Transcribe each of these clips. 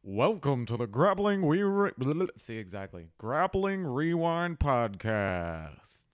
Welcome to the Grappling Grappling Rewind Podcast.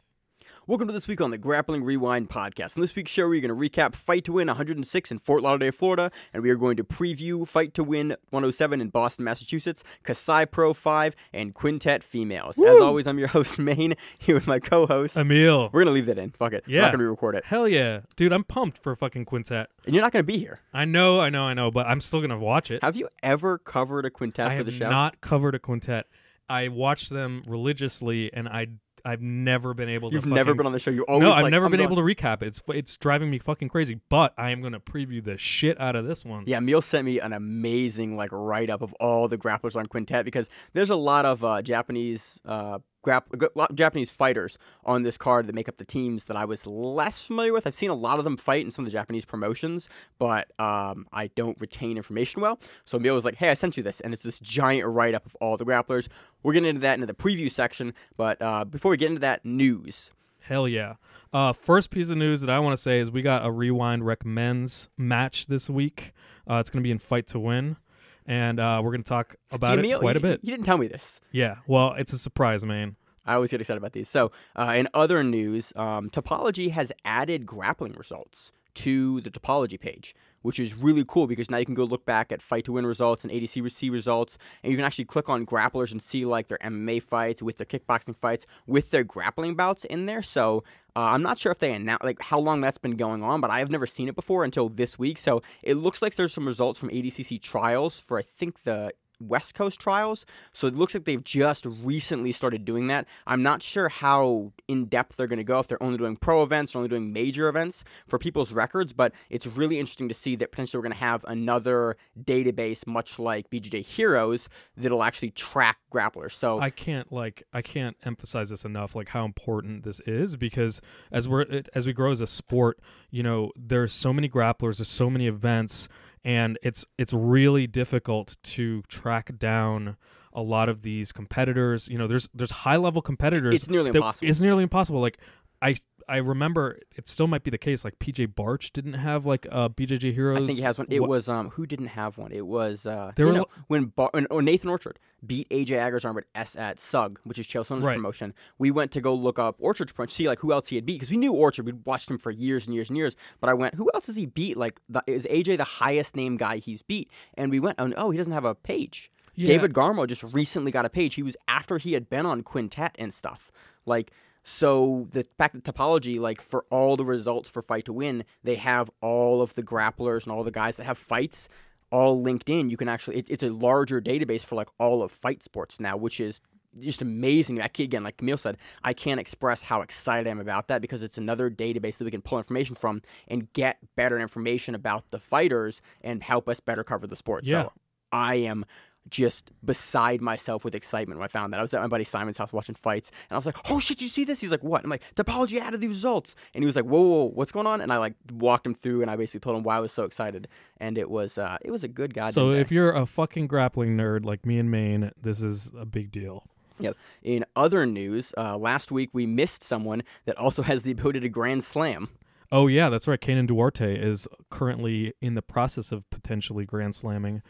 Welcome to this week on the Grappling Rewind Podcast. In this week's show, we're going to recap Fight to Win 106 in Fort Lauderdale, Florida, and we are going to preview Fight to Win 107 in Boston, Massachusetts, Kasai Pro 5, and Quintet Females. Woo! As always, I'm your host, Maine, here with my co-host, Emil. We're going to leave that in. Fuck it. Yeah. We're not going to re-record it. Hell yeah. Dude, I'm pumped for fucking Quintet. And you're not going to be here. I know, but I'm still going to watch it. Have you ever covered a Quintet for the show? I have not covered a Quintet. I watch them religiously, and I've never been able to You've never been on the show. You always No, I've never been able to recap it. It's driving me fucking crazy, but I am going to preview the shit out of this one. Yeah, Emil sent me an amazing write-up of all the grapplers on Quintet because there's a lot of Japanese fighters on this card that make up the teams that I was less familiar with. I've seen a lot of them fight in some of the Japanese promotions, but I don't retain information well. So Emil was like, hey, I sent you this, and it's this giant write-up of all the grapplers. We're getting into that into the preview section, but before we get into that, news. Hell yeah. First piece of news that I want to say is we got a Rewind Recommends match this week. It's going to be in Fight to Win. And we're going to talk about it quite a bit. You didn't tell me this. Yeah, well, it's a surprise, man. I always get excited about these. So, in other news, Topology has added grappling results to the Topology page, which is really cool because now you can go look back at Fight to Win results and ADCC results, and you can actually click on grapplers and see like their MMA fights with their kickboxing fights with their grappling bouts in there. So I'm not sure if they announced how long that's been going on, but I have never seen it before until this week. So it looks like there's some results from ADCC trials for I think the West Coast trials, so it looks like they've just recently started doing that. I'm not sure how in-depth they're going to go, if they're only doing pro events or only doing major events for people's records, but it's really interesting to see that potentially we're going to have another database, much like BJJ Heroes, that'll actually track grapplers. So I can't emphasize this enough, like how important this is, because as we grow as a sport, you know, there's so many grapplers, there's so many events, and it's really difficult to track down a lot of these competitors. You know, there's high level competitors. It's nearly impossible. It's nearly impossible. Like I remember it still might be the case. Like PJ Barch didn't have like BJJ Heroes. I think he has one. It was who didn't have one? It was when Nathan Orchard beat AJ Agers at SUG, which is Chael Sona's promotion. We went to go look up Orchard's promotion, see like who else he had beat, because we knew Orchard. We'd watched him for years and years and years. But I went, who else has he beat? Like, is AJ the highest named guy he's beat? And we went, oh, he doesn't have a page. Yeah. David Garmo just recently got a page. He was after he had been on Quintet and stuff. Like, so the fact that Topology, like for all the results for Fight to Win, they have all of the grapplers and all the guys that have fights all linked in. You can actually, it's a larger database for like all of fight sports now, which is just amazing. Again, like Emil said, I can't express how excited I am about that because it's another database that we can pull information from and get better information about the fighters and help us better cover the sport. Yeah. So I am just beside myself with excitement when I found that. I was at my buddy Simon's house watching fights, and I was like, oh shit, you see this? He's like, what? I'm like, Topology added these results. And he was like, whoa, what's going on? And I like walked him through, and I basically told him why I was so excited. And it was a good goddamn So day. if you're a fucking grappling nerd like me and Maine, this is a big deal. Yep. In other news, last week we missed someone that also has the ability to Grand Slam. Oh, yeah, that's right. Kanan Duarte is currently in the process of potentially Grand Slamming.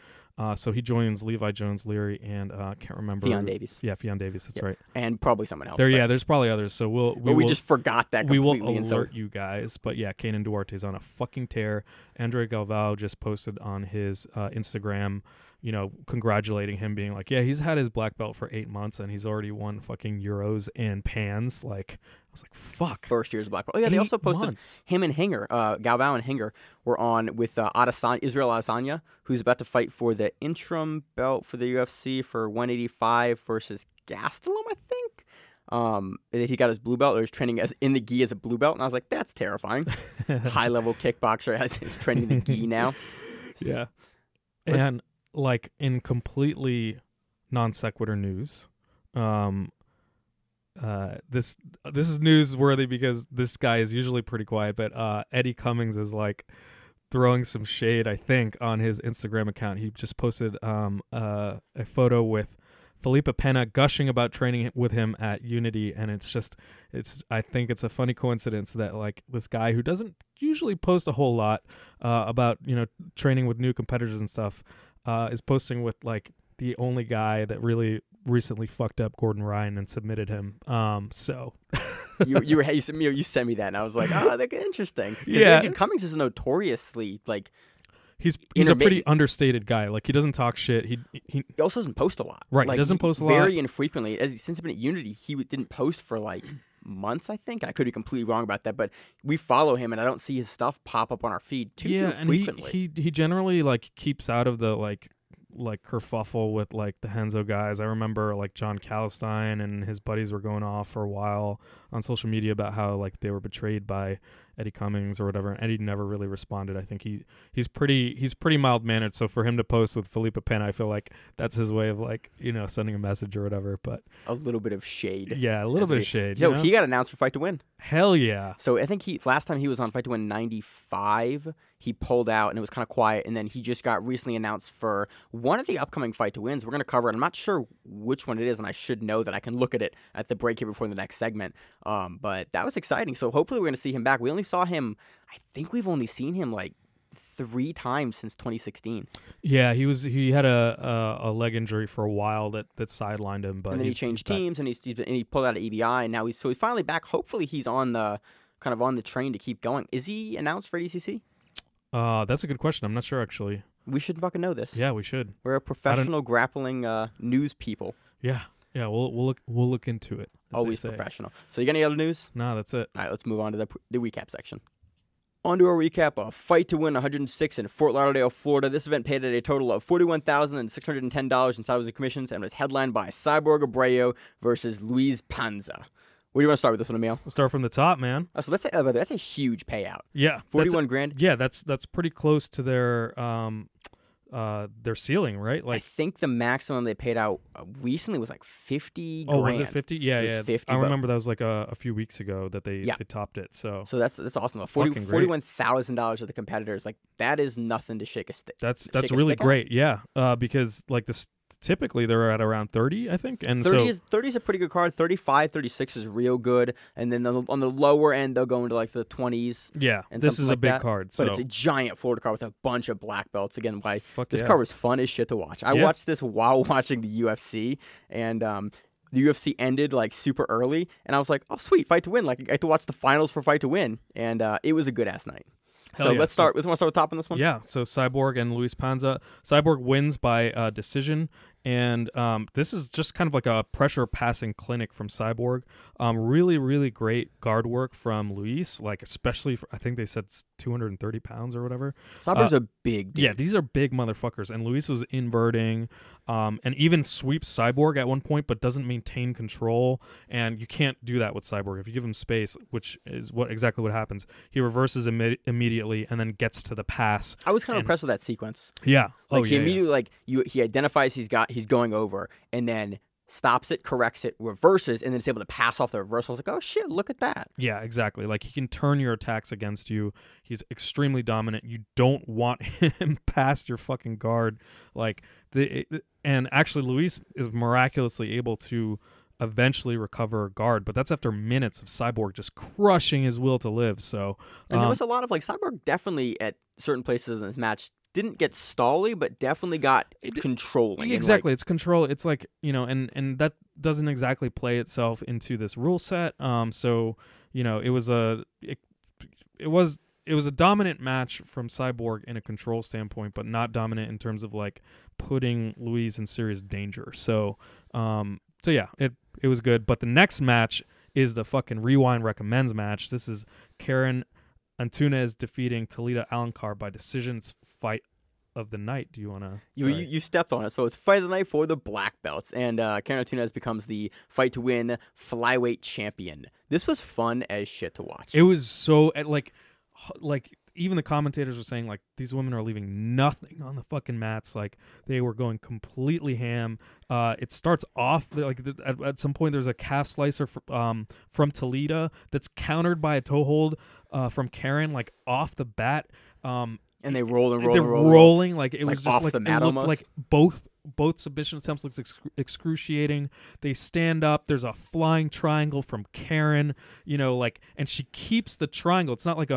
So he joins Levi Jones-Leary and can't remember. Fionn Davies. Yeah, Fionn Davies. That's right. And probably someone else. There's probably others. So we just forgot that completely. We will alert you guys. But yeah, Kanan Duarte's on a fucking tear. Andre Galvao just posted on his Instagram, you know, congratulating him, being like, yeah, he's had his black belt for 8 months and he's already won fucking Euros and Pans. Like, I was like, fuck. First year's black belt. Oh yeah, they also posted him and Hinger, Galvao and Hinger were on with Israel Adesanya, who's about to fight for the interim belt for the UFC for 185 versus Gastelum, I think. He got his blue belt, or he's training in the gi as a blue belt, and I was like, that's terrifying. High level kickboxer has training in the gi now. Yeah, and like in completely non sequitur news, this is newsworthy because this guy is usually pretty quiet, but Eddie Cummings is like throwing some shade, I think, on his Instagram account. He just posted a photo with Felipe Pena gushing about training with him at Unity, and I think it's a funny coincidence that like this guy who doesn't usually post a whole lot about, you know, training with new competitors and stuff, is posting with like the only guy that really recently fucked up Gordon Ryan and submitted him. So you sent me that, and I was like, oh, that's interesting. Yeah, dude, Cummings is notoriously like he's a pretty understated guy. Like he doesn't talk shit. He also doesn't post a lot. Right, like, he doesn't post a lot. Very infrequently. Since he's been at Unity, he didn't post for like months, I think. I could be completely wrong about that, but we follow him, and I don't see his stuff pop up on our feed too frequently. He generally like keeps out of the like kerfuffle with like the Henzo guys. I remember like John Calistine and his buddies were going off for a while on social media about how like they were betrayed by Eddie Cummings or whatever, and Eddie never really responded. I think he's pretty mild mannered. So for him to post with Felipe Pena, I feel like that's his way of like, you know, sending a message or whatever. But a little bit of shade. Yeah, a little bit of shade. Yo, he got announced for Fight to Win. Hell yeah. So I think last time he was on Fight to Win 95, he pulled out and it was kind of quiet, and then he just got recently announced for one of the upcoming Fight to Wins. We're going to cover it. I'm not sure which one it is, and I should know that I can look at it at the break here before the next segment. But that was exciting. So hopefully we're going to see him back. We only saw him, I think we've only seen him like 3 times since 2016. Yeah, he had a leg injury for a while that sidelined him, but and then he changed teams, and he pulled out of EBI, and now he's finally back. Hopefully he's on the train to keep going. Is he announced for ADCC? That's a good question. I'm not sure actually. We should fucking know this. Yeah, we should. We're a professional grappling news people. Yeah. Yeah, we'll look into it. Always professional. So you got any other news? No, that's it. All right, let's move on to the recap section. On to our recap of Fight to Win 106 in Fort Lauderdale, Florida. This event paid at a total of $41,610 in salaries and commissions and was headlined by Cyborg Abreu versus Luis Panza. Where do you want to start with this one, Emil? We'll start from the top, man. So that's a huge payout. Yeah, 41 grand. Yeah, that's pretty close to their ceiling, right? Like I think the maximum they paid out recently was like 50 grand. Oh, grand. was it 50? Yeah, yeah. 50, I remember that was like a few weeks ago that they topped it. So that's awesome. $41,000 of the competitors, like that is nothing to shake a stick. That's really great. Yeah, because like this. Typically, they're at around 30, I think. And 30 is a pretty good card. 35, 36 is real good. And then on the lower end, they'll go into like the 20s. Yeah, and this is a big that. card. But it's a giant Florida card with a bunch of black belts. Again, this card was fun as shit to watch. I watched this while watching the UFC, and the UFC ended like super early. And I was like, oh, sweet, Fight to Win. Like, I get to watch the finals for Fight to Win. And it was a good-ass night. So let's start. Let's want to start with top on this one. Yeah. So Cyborg and Luis Panza. Cyborg wins by decision, and this is just kind of like a pressure passing clinic from Cyborg. Really, really great guard work from Luis. Like especially, I think they said 230 pounds or whatever. Cyborg's a big dude. Yeah, these are big motherfuckers. And Luis was inverting, and even sweeps Cyborg at one point, but doesn't maintain control. And you can't do that with Cyborg if you give him space, which is exactly what happens. He reverses immediately and then gets to the pass. I was kind of impressed with that sequence. Yeah. Like he immediately he identifies he's going over, and then stops it, corrects it, reverses, and then is able to pass off the reversal. I was like, oh shit, look at that. Yeah, exactly. Like he can turn your attacks against you. He's extremely dominant. You don't want him past your fucking guard. Like and actually Luis is miraculously able to eventually recover a guard, but that's after minutes of Cyborg just crushing his will to live. So and there was a lot of like Cyborg definitely at certain places in this match didn't get stally, but definitely got controlling. Exactly, it's control. It's like, you know, and that doesn't exactly play itself into this rule set. So you know, it was a dominant match from Cyborg in a control standpoint, but not dominant in terms of like putting Luis in serious danger. So yeah, it was good. But the next match is the fucking Rewind Recommends match. This is Karen Antunes defeating Talita Alencar by decisions. Fight of the night. Do you want to? You stepped on it. So it's Fight of the Night for the black belts, and Karen Antunes becomes the Fight to Win flyweight champion. This was fun as shit to watch. It was so like even the commentators were saying like these women are leaving nothing on the fucking mats. Like they were going completely ham. It starts off like at some point there's a calf slicer from Talita that's countered by a toe hold from Karen like off the bat. And they roll and roll. They're rolling like it was just off like the mat it looked almost. like both submission attempts looks excruciating. They stand up. There's a flying triangle from Karen, you know, like, and she keeps the triangle. It's not like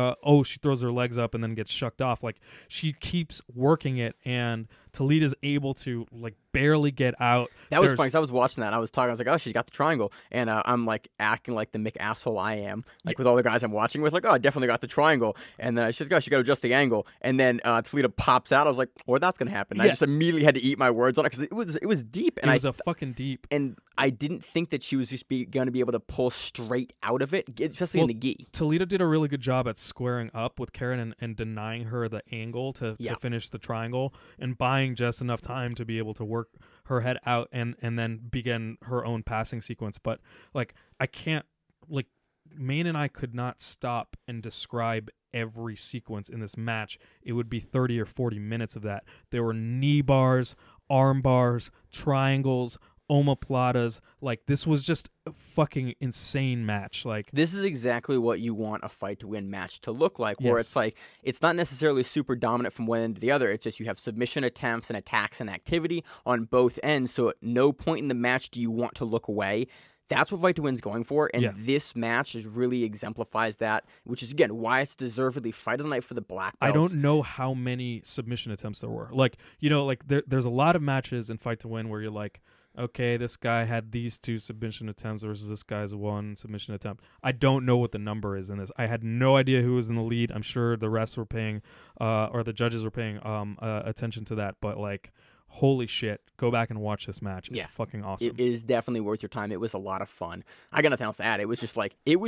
she throws her legs up and then gets shucked off. Like she keeps working it, and Talita's able to like barely get out. That was funny because I was watching that and I was talking. I was like, oh, she's got the triangle, and I'm like acting like the Mick asshole I am, like with all the guys I'm watching with, like, oh, I definitely got the triangle, and then she's like, oh, she got to adjust the angle, and then Talita pops out. I was like, well, that's gonna happen. I just immediately had to eat my words on it because it was deep, and it was a fucking deep, and I didn't think that she was just going to be able to pull straight out of it, especially in the gi. Talita did a really good job at squaring up with Karen and denying her the angle to finish the triangle and buying just enough time to be able to work her head out and then begin her own passing sequence. But like I can't, like Maine and I could not stop and describe every sequence in this match. It would be 30 or 40 minutes of that. There were knee bars, arm bars, triangles, omoplatas. Like this was just a fucking insane match. Like this is exactly what you want a fight to win match to look like, where it's like it's not necessarily super dominant from one end to the other. It's just you have submission attempts and attacks and activity on both ends, so at no point in the match do you want to look away. That's what Fight to Win's going for, and this match really exemplifies that, which is, again, why it's deservedly Fight of the Night for the black belts. I don't know how many submission attempts there were. Like, you know, like there's a lot of matches in Fight to Win where you're like, okay, this guy had these 2 submission attempts versus this guy's 1 submission attempt. I don't know what the number is in this. I had no idea who was in the lead. I'm sure the refs were paying, or the judges were paying attention to that, but like, holy shit, go back and watch this match. It's fucking awesome. It is definitely worth your time. It was a lot of fun. I got nothing else to add. It was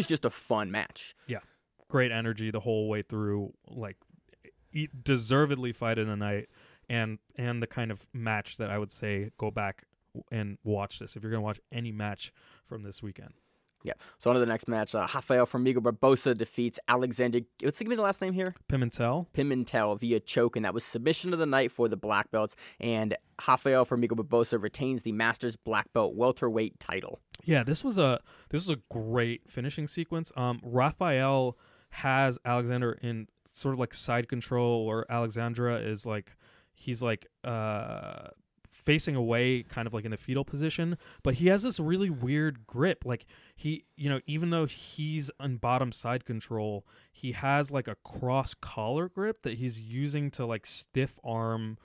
just a fun match. Yeah. Great energy the whole way through. Like, deservedly Fight of the Night, and the kind of match that I would say go back and watch this if you're going to watch any match from this weekend. Yeah. So on to the next match. Rafael Formiga Barbosa defeats Alexandre. Let's give me the last name here. Pimentel via choke, and that was submission of the night for the black belts. And Rafael Formiga Barbosa retains the Masters black belt welterweight title. Yeah, this was a great finishing sequence. Rafael has Alexander in sort of like side control, where Alexandra is like he's like facing away, kind of like in the fetal position, but he has this really weird grip. Like he, you know, even though he's on bottom side control, he has like a cross collar grip that he's using to like stiff arm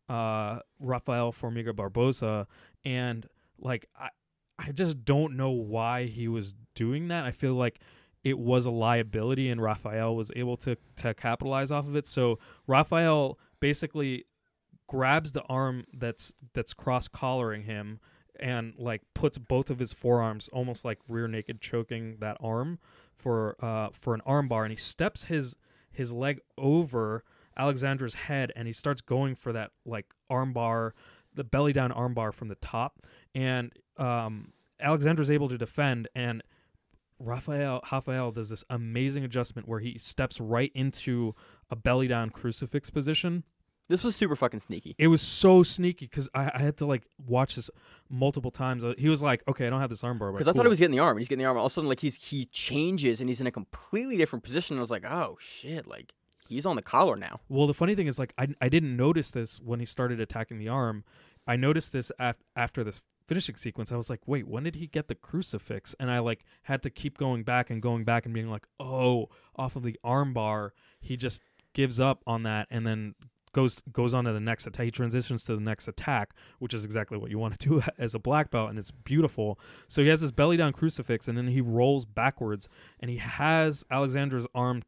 Rafael Formiga Barbosa, and like I just don't know why he was doing that. I feel like it was a liability, and Rafael was able to capitalize off of it. So Rafael basically grabs the arm that's cross-collaring him and like puts both of his forearms almost like rear naked, choking that arm for an arm bar, and he steps his leg over Alexandra's head, and he starts going for that like arm bar, the belly down arm bar from the top, and Alexandra's able to defend, and Rafael does this amazing adjustment where he steps right into a belly down crucifix position. This was super fucking sneaky. It was so sneaky because I had to like watch this multiple times. He was like, okay, I don't have this armbar. Because I thought he was getting the arm. And he's getting the arm. All of a sudden, like he changes and he's in a completely different position. And I was like, oh shit, like he's on the collar now. Well, the funny thing is, like I didn't notice this when he started attacking the arm. I noticed this after this finishing sequence. I was like, wait, when did he get the crucifix? And I like had to keep going back and being like, oh, off of the armbar, he just gives up on that and then goes on to the next attack. He transitions to the next attack, which is exactly what you want to do as a black belt, and it's beautiful. So he has this belly down crucifix, and then he rolls backwards, and he has Alexandra's arm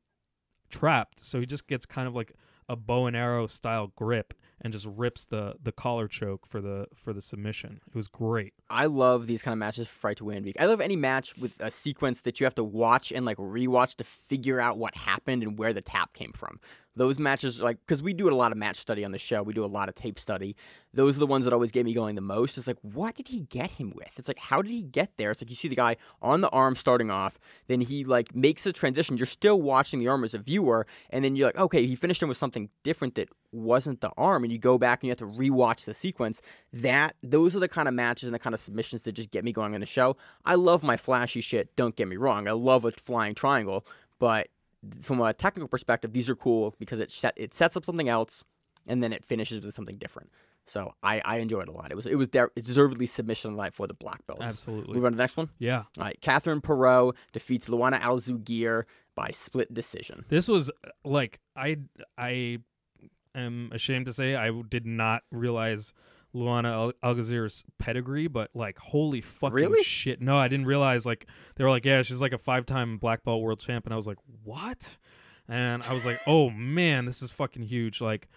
trapped. So he just gets kind of like a bow and arrow style grip and just rips the collar choke for the submission. It was great. I love these kind of matches for Fight to Win. I love any match with a sequence that you have to watch and like rewatch to figure out what happened and where the tap came from. Those matches, like, because we do a lot of match study on the show, we do a lot of tape study. Those are the ones that always get me going the most. It's like, what did he get him with? It's like, how did he get there? It's like you see the guy on the arm starting off, then he like makes a transition. You're still watching the arm as a viewer, and then you're like, okay, he finished him with something different that wasn't the arm, and you go back and you have to rewatch the sequence. Those are the kind of matches and the kind of submissions that just get me going on the show. I love my flashy shit, don't get me wrong. I love a flying triangle, but from a technical perspective, these are cool because it sets up something else and then it finishes with something different. So I enjoyed it a lot. It deservedly submission night for the black belts. Absolutely. Move on to the next one? Yeah. All right. Catherine Perot defeats Luana Alzugir by split decision. This was like I am ashamed to say I did not realize Luana Algazir's pedigree, but like, holy fucking shit. No, I didn't realize, like, they were like, yeah, she's like a 5-time black belt world champ. And I was like, what? And I was like, oh man, this is fucking huge. Like,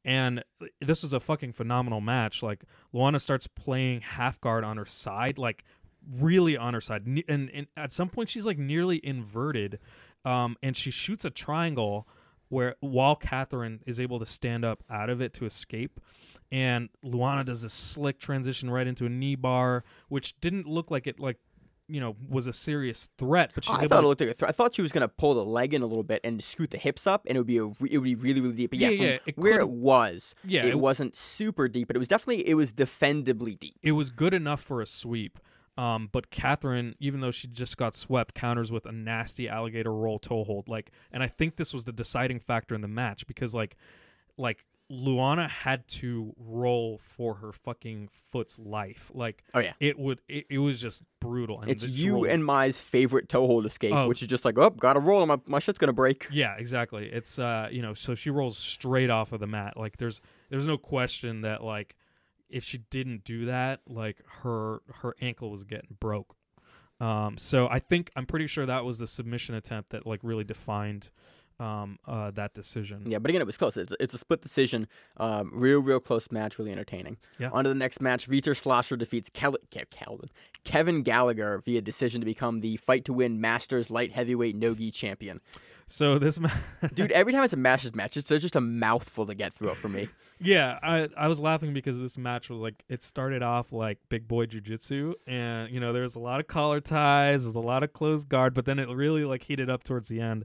and this was a fucking phenomenal match. Like, Luana starts playing half guard on her side, like really on her side. And at some point she's like nearly inverted. And she shoots a triangle while Catherine is able to stand up out of it to escape. And Luana does this slick transition right into a knee bar, which didn't look like it, like, you know, was a serious threat. But she's I thought it looked like a threat. I thought she was gonna pull the leg in a little bit and scoot the hips up, and it would be really, really deep. But it was, it wasn't super deep, but it was defendably deep. It was good enough for a sweep. But Catherine, even though she just got swept, counters with a nasty alligator roll toe hold. Like, and I think this was the deciding factor in the match because like Luana had to roll for her fucking foot's life. Like, oh yeah, it was just brutal. And it's you and Mai's favorite toe hold escape, which is just like, oh, gotta roll, my shit's gonna break. Yeah, exactly. It's you know, so she rolls straight off of the mat. Like, there's no question that, like, if she didn't do that, like, her ankle was getting broke. So I'm pretty sure that was the submission attempt that, like, really defined that decision. Yeah, but again, it was close. It's a split decision. Real close match, really entertaining. Yeah. On to the next match. Vitor Slosher defeats Kevin Gallagher via decision to become the Fight to Win Masters Light Heavyweight No-Gi champion. So this dude, every time it's a Masters match, it's just a mouthful to get through for me. Yeah, I was laughing because this match was like, it started off like big boy jiu-jitsu, and you know, there was a lot of collar ties, there's a lot of closed guard, but then it really like heated up towards the end.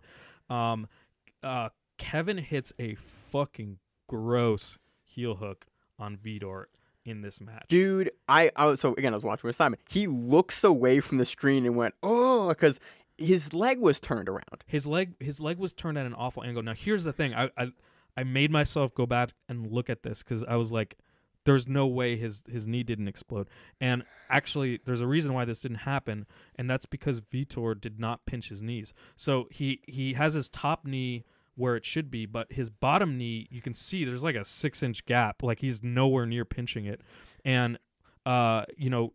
Kevin hits a fucking gross heel hook on Vitor in this match. Dude, I was watching with Simon. He looks away from the screen and went, oh, because his leg was turned around. His leg was turned at an awful angle. Now, here's the thing. I made myself go back and look at this because I was like, there's no way his knee didn't explode. And actually, there's a reason why this didn't happen, and that's because Vitor did not pinch his knees. So he has his top knee where it should be, but his bottom knee, you can see there's like a 6-inch gap. Like, he's nowhere near pinching it. And, you know,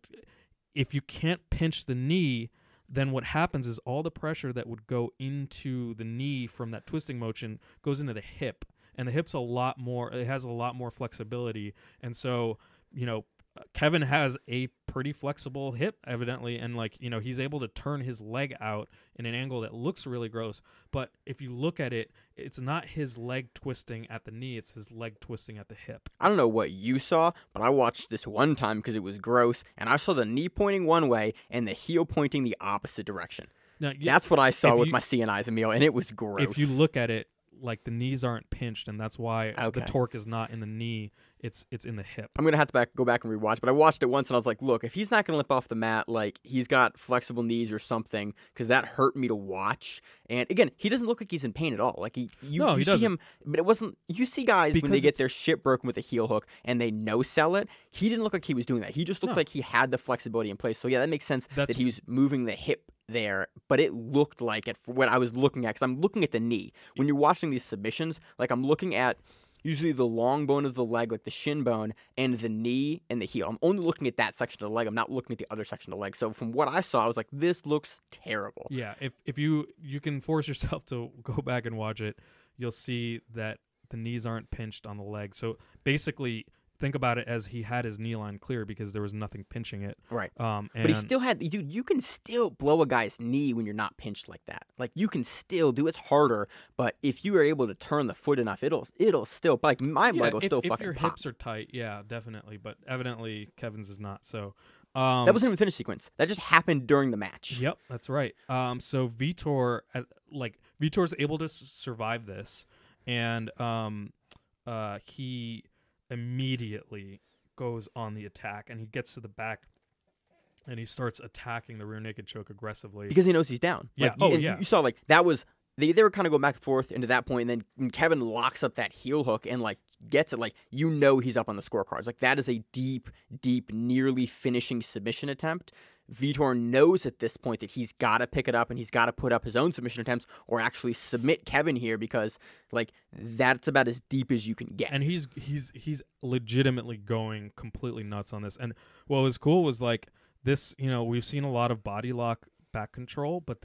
if you can't pinch the knee, then what happens is all the pressure that would go into the knee from that twisting motion goes into the hip. And the hip's it has a lot more flexibility. And so, you know, Kevin has a pretty flexible hip, evidently, and, like, you know, he's able to turn his leg out in an angle that looks really gross. But if you look at it, it's not his leg twisting at the knee, it's his leg twisting at the hip. I don't know what you saw, but I watched this one time because it was gross, and I saw the knee pointing one way and the heel pointing the opposite direction. Now, that's what I saw with my CNIs, Emil, and it was gross. If you look at it, like, the knees aren't pinched, and that's why the torque is not in the knee. It's in the hip. I'm gonna have to go back and rewatch, but I watched it once and I was like, look, if he's not gonna limp off the mat, like, he's got flexible knees or something, because that hurt me to watch. And again, he doesn't look like he's in pain at all. Like, you see him, but it wasn't. You see guys because when they get their shit broken with a heel hook and they no-sell it. He didn't look like he was doing that. He just looked like he had the flexibility in place. So yeah, that makes sense that he was moving the hip there, but it looked like it for what I was looking at, because I'm looking at the knee. When you're watching these submissions, like, I'm looking at usually the long bone of the leg, like the shin bone, and the knee and the heel. I'm only looking at that section of the leg. I'm not looking at the other section of the leg. So from what I saw, I was like, this looks terrible. Yeah, if you can force yourself to go back and watch it, you'll see that the knees aren't pinched on the leg. So basically, think about it as he had his knee line clear because there was nothing pinching it. Right. But he still had, dude, you can still blow a guy's knee when you're not pinched like that. Like, you can still do it harder, but if you are able to turn the foot enough, it'll still, like, my leg will still fucking pop. If your hips are tight, yeah, definitely. But evidently, Kevin's is not, so. That wasn't even a finish sequence. That just happened during the match. Yep, that's right. So Vitor's able to survive this, and he immediately goes on the attack, and he gets to the back and he starts attacking the rear naked choke aggressively because he knows he's down. Yeah. You saw, like, that was they were kind of going back and forth into that point, and then Kevin locks up that heel hook and like gets it, like he's up on the scorecards. Like that is a deep, nearly finishing submission attempt. Vitor knows at this point that he's got to pick it up and he's got to put up his own submission attempts or actually submit Kevin here, because like that's about as deep as you can get. And he's legitimately going completely nuts on this. And what was cool was like this, we've seen a lot of body lock back control, but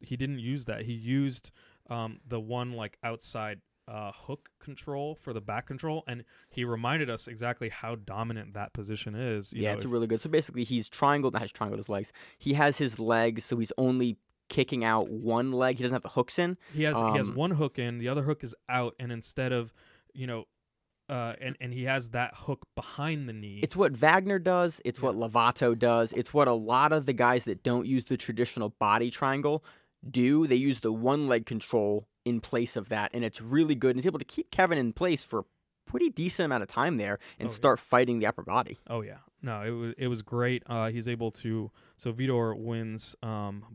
he didn't use that. He used the one like outside hook control for the back control, and he reminded us exactly how dominant that position is. It's really good. So basically he's not his triangled his legs. He has his legs, so he's only kicking out one leg. He doesn't have the hooks in. He has one hook in, the other hook is out, and instead of, and he has that hook behind the knee. It's what Wagner does. It's what Lovato does. It's what a lot of the guys that don't use the traditional body triangle do. They use the one leg control in place of that, and it's really good. And he's able to keep Kevin in place for a pretty decent amount of time there and start fighting the upper body. Oh yeah, no, it was great. He's able to. So Vitor wins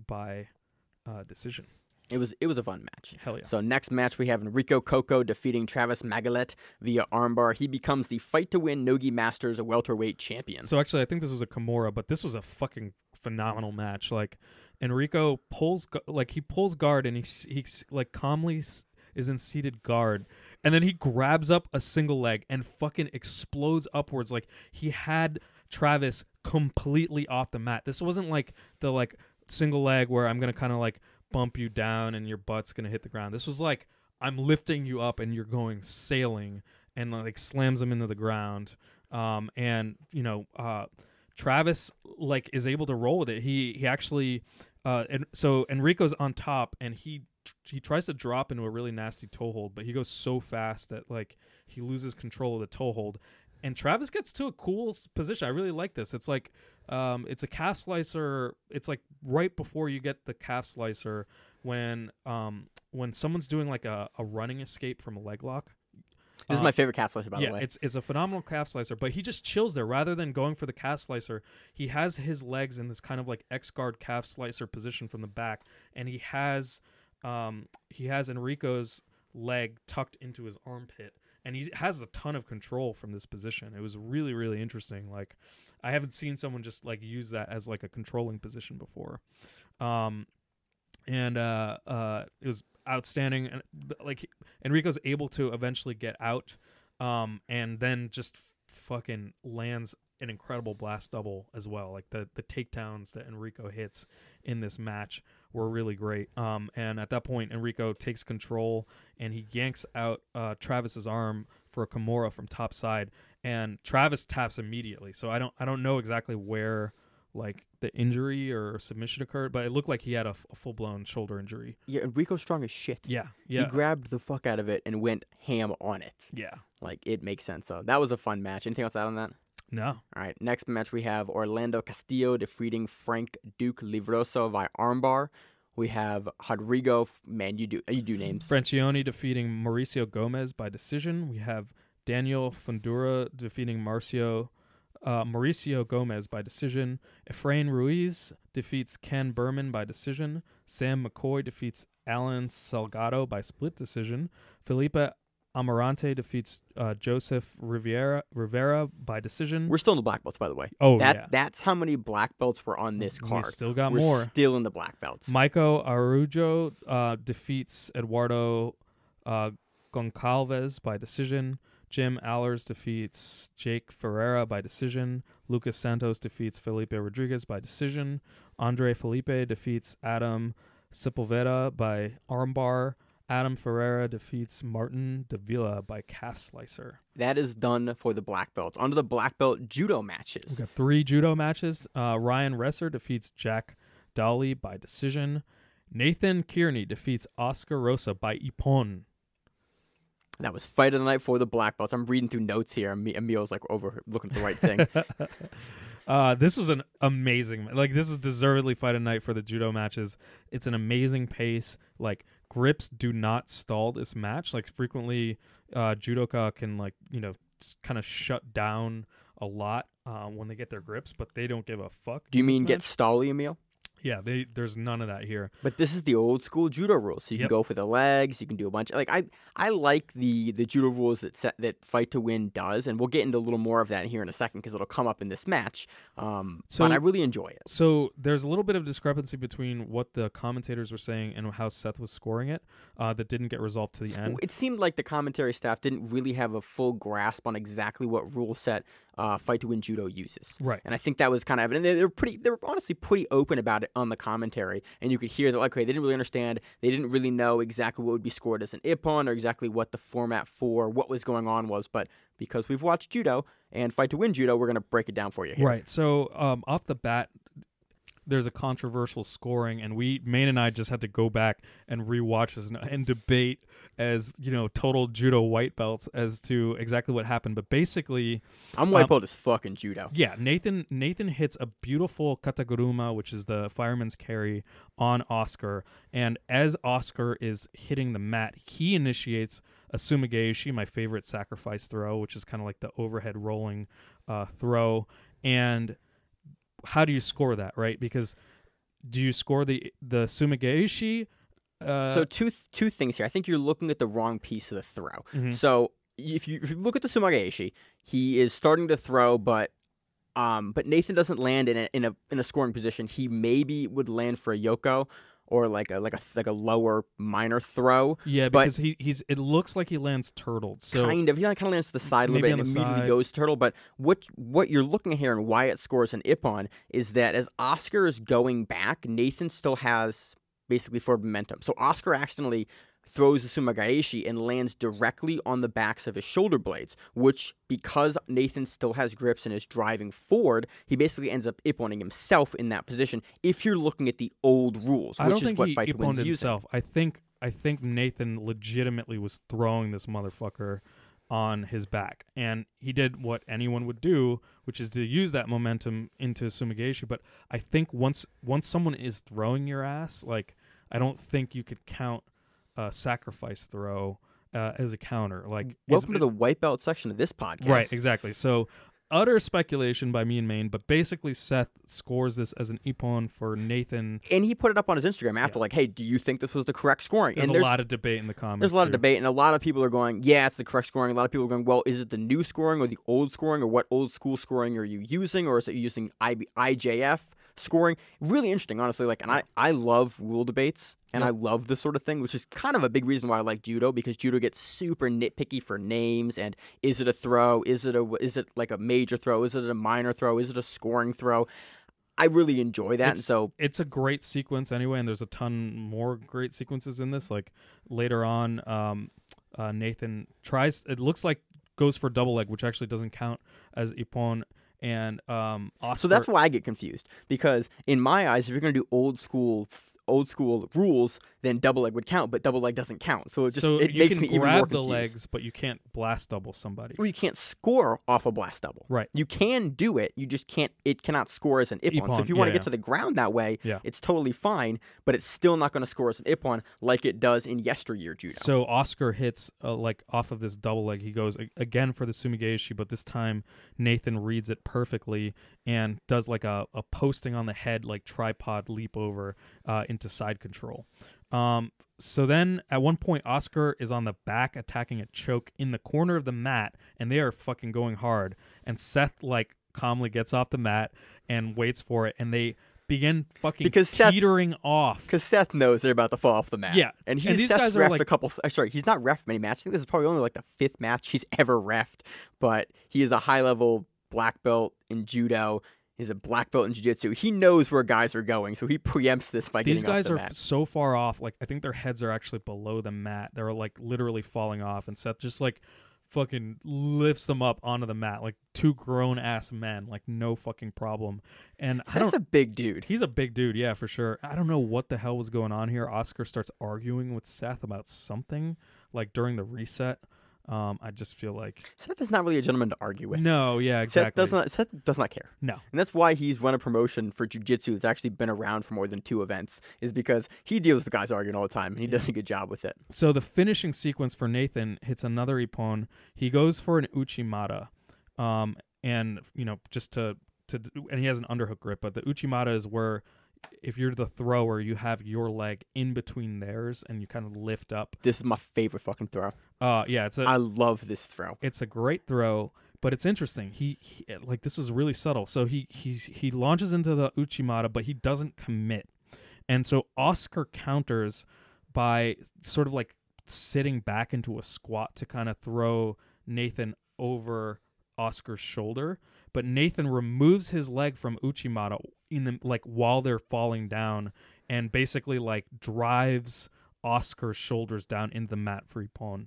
by decision. It was a fun match. Hell yeah. So next match we have Enrico Coco defeating Travis Magalet via armbar. He becomes the Fight to Win Nogi Masters welterweight champion. So actually I think this was a Kimura, but this was a fucking phenomenal match. Like Enrico pulls guard, and he like calmly is in seated guard, and then he grabs up a single leg and fucking explodes upwards. Like he had Travis completely off the mat. This wasn't like the like single leg where I'm gonna kind of like bump you down and your butt's gonna hit the ground. This was like I'm lifting you up and you're going sailing, and like slams him into the ground. Travis like is able to roll with it. He actually and so Enrico's on top, and he tries to drop into a really nasty toe hold, but he goes so fast that like he loses control of the toe hold, and Travis gets to a cool position. I really like this. It's like it's a calf slicer. It's like right before you get the calf slicer when someone's doing like a running escape from a leg lock. This is my favorite calf slicer, by the way. Yeah, it's a phenomenal calf slicer, but he just chills there. Rather than going for the calf slicer, he has his legs in this kind of like X-guard calf slicer position from the back, and he has Enrico's leg tucked into his armpit, and he has a ton of control from this position. It was really, really interesting. Like, I haven't seen someone just like use that as like a controlling position before. It was outstanding, and like Enrico's able to eventually get out, and then just fucking lands an incredible blast double as well. Like the takedowns that Enrico hits in this match were really great. And at that point, Enrico takes control and he yanks out Travis's arm for a Kimura from top side, and Travis taps immediately. So I don't know exactly where like the injury or submission occurred, but it looked like he had a full-blown shoulder injury. Yeah, Enrico's strong as shit. Yeah. He grabbed the fuck out of it and went ham on it. Yeah. Like, it makes sense. So that was a fun match. Anything else to add on that? No. All right, next match we have Orlando Castillo defeating Frank Duke Livroso via armbar. We have Rodrigo, man, you do names. Francione defeating Mauricio Gomez by decision. We have Daniel Fundura defeating Mauricio Gomez by decision. Efrain Ruiz defeats Ken Berman by decision. Sam McCoy defeats Alan Salgado by split decision. Felipe Amarante defeats Joseph Rivera by decision. We're still in the black belts, by the way. Oh, yeah. That's how many black belts were on this card. We still got We're more. Still in the black belts. Maiko Arujo defeats Eduardo Goncalves by decision. Jim Allers defeats Jake Ferreira by decision. Lucas Santos defeats Felipe Rodriguez by decision. Andre Felipe defeats Adam Sepulveda by armbar. Adam Ferreira defeats Martin Davila by calf slicer. That is done for the black belts. Under the black belt judo matches. We've got 3 judo matches. Ryan Resser defeats Jack Dowley by decision. Nathan Kearney defeats Oscar Rosa by ippon. That was fight of the night for the black belts. I'm reading through notes here. Emil's like over looking at the right thing. This was an amazing, like this is deservedly fight of the night for the judo matches. It's an amazing pace. Like grips do not stall this match. Like frequently, judoka can like kind of shut down a lot when they get their grips, but they don't give a fuck. Do you mean get stally, Emil? Yeah, there's none of that here. But this is the old school judo rules. So you can go for the legs. You can do a bunch. Like I like the judo rules that Fight to Win does, and we'll get into a little more of that here in a second because it'll come up in this match. But I really enjoy it. So there's a little bit of discrepancy between what the commentators were saying and how Seth was scoring it that didn't get resolved to the end. It seemed like the commentary staff didn't really have a full grasp on exactly what rule set Fight to Win Judo uses. Right. And I think that was kind of evident. They were honestly pretty open about it on the commentary, and you could hear that, like, okay, they didn't really understand. They didn't really know exactly what would be scored as an ippon or exactly what the format for what was going on was. But because we've watched judo and Fight to Win Judo, we're going to break it down for you here. Right. So off the bat, there's a controversial scoring, and Maine and I just had to go back and rewatch this and debate as, total judo white belts as to exactly what happened. But basically, I'm white belt as fucking judo. Yeah, Nathan hits a beautiful kataguruma, which is the fireman's carry, on Oscar, and as Oscar is hitting the mat, he initiates a sumigaeshi, my favorite sacrifice throw, which is kind of like the overhead rolling throw. And how do you score that, right? Because do you score the sumigaeshi? So two things here. I think you're looking at the wrong piece of the throw. Mm-hmm. So if you look at the sumigaeshi, he is starting to throw, but Nathan doesn't land in a scoring position. He maybe would land for a yoko or like a lower minor throw. Yeah, because it looks like he lands turtled. So kind of lands to the side a little bit and immediately goes turtle. But what you're looking at here and why it scores an ippon is that as Oscar is going back, Nathan still has basically forward momentum. So Oscar accidentally throws the sumigaeshi and lands directly on the backs of his shoulder blades, which, because Nathan still has grips and is driving forward, he basically ends up ipponing himself in that position if you're looking at the old rules, which is what Fight to Win's using. I think Nathan legitimately was throwing this motherfucker on his back, and he did what anyone would do, which is to use that momentum into sumigaeshi. But I think once someone is throwing your ass, like, I don't think you could count a sacrifice throw as a counter. Like, welcome to the white belt section of this podcast. Right, exactly. So utter speculation by me and Maine, but basically Seth scores this as an ippon for Nathan. And he put it up on his Instagram after, like, hey, do you think this was the correct scoring? There's a lot of debate in the comments. There's a lot of debate, and a lot of people are going, yeah, it's the correct scoring. A lot of people are going, well, is it the new scoring or the old scoring, or what old school scoring are you using, or is it using IJF scoring? Really interesting, honestly. Like, and I love rule debates, and I love this sort of thing, which is kind of a big reason why I like judo, because judo gets super nitpicky for names and is it a throw? Is it like a major throw? Is it a minor throw? Is it a scoring throw? I really enjoy that. It's a great sequence anyway, and there's a ton more great sequences in this. Like later on, Nathan tries. It looks like goes for double leg, which actually doesn't count as ippon. And Oscar, so that's why I get confused, because in my eyes, if you're going to do old school rules, then double leg would count, but double leg doesn't count. So it makes me even more confused. You can grab the legs, but you can't blast double somebody. Well, you can't score off a blast double. Right. You can do it. You just can't. It cannot score as an ippon. So if you want to get to the ground that way, it's totally fine, but it's still not going to score as an ippon like it does in yesteryear judo. So Oscar hits like off of this double leg. He goes again for the sumigaeshi, but this time Nathan reads it perfectly and does like a posting on the head, like tripod leap over into side control. So then at one point Oscar is on the back attacking a choke in the corner of the mat, and they are fucking going hard, and Seth like calmly gets off the mat and waits for it, and they begin fucking teetering off. Because Seth knows they're about to fall off the mat. Yeah. And these guys are like he's not reffed many matches. I think this is probably only like the 5th match he's ever reffed, but he is a high level black belt in judo. He's a black belt in jiu-jitsu. He knows where guys are going, so he preempts this by getting off the mat. These guys are so far off. Like, I think their heads are actually below the mat. They're like literally falling off, and Seth just like fucking lifts them up onto the mat like 2 grown-ass men, like no fucking problem. And Seth's a big dude. He's a big dude, yeah, for sure. I don't know what the hell was going on here. Oscar starts arguing with Seth about something, like during the reset. I just feel like Seth is not really a gentleman to argue with. No, yeah, exactly. Seth does not care. No. And that's why he's run a promotion for jiu-jitsu that's actually been around for more than 2 events, is because he deals with the guys arguing all the time, and he does a good job with it. So the finishing sequence for Nathan hits another ippon. He goes for an uchimata, and just to and he has an underhook grip, but the uchimata is where if you're the thrower, you have your leg in between theirs and you kind of lift up. This is my favorite fucking throw. Yeah, I love this throw. It's a great throw, but it's interesting. He like this is really subtle. So he launches into the Uchimata, but he doesn't commit. And so Oscar counters by sort of like sitting back into a squat to kind of throw Nathan over Oscar's shoulder, but Nathan removes his leg from Uchimata in the like while they're falling down and basically like drives Oscar's shoulders down into the mat for Ippon.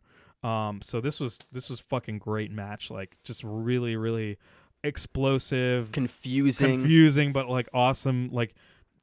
So this was fucking great match, like just really, really explosive, confusing, but like awesome, like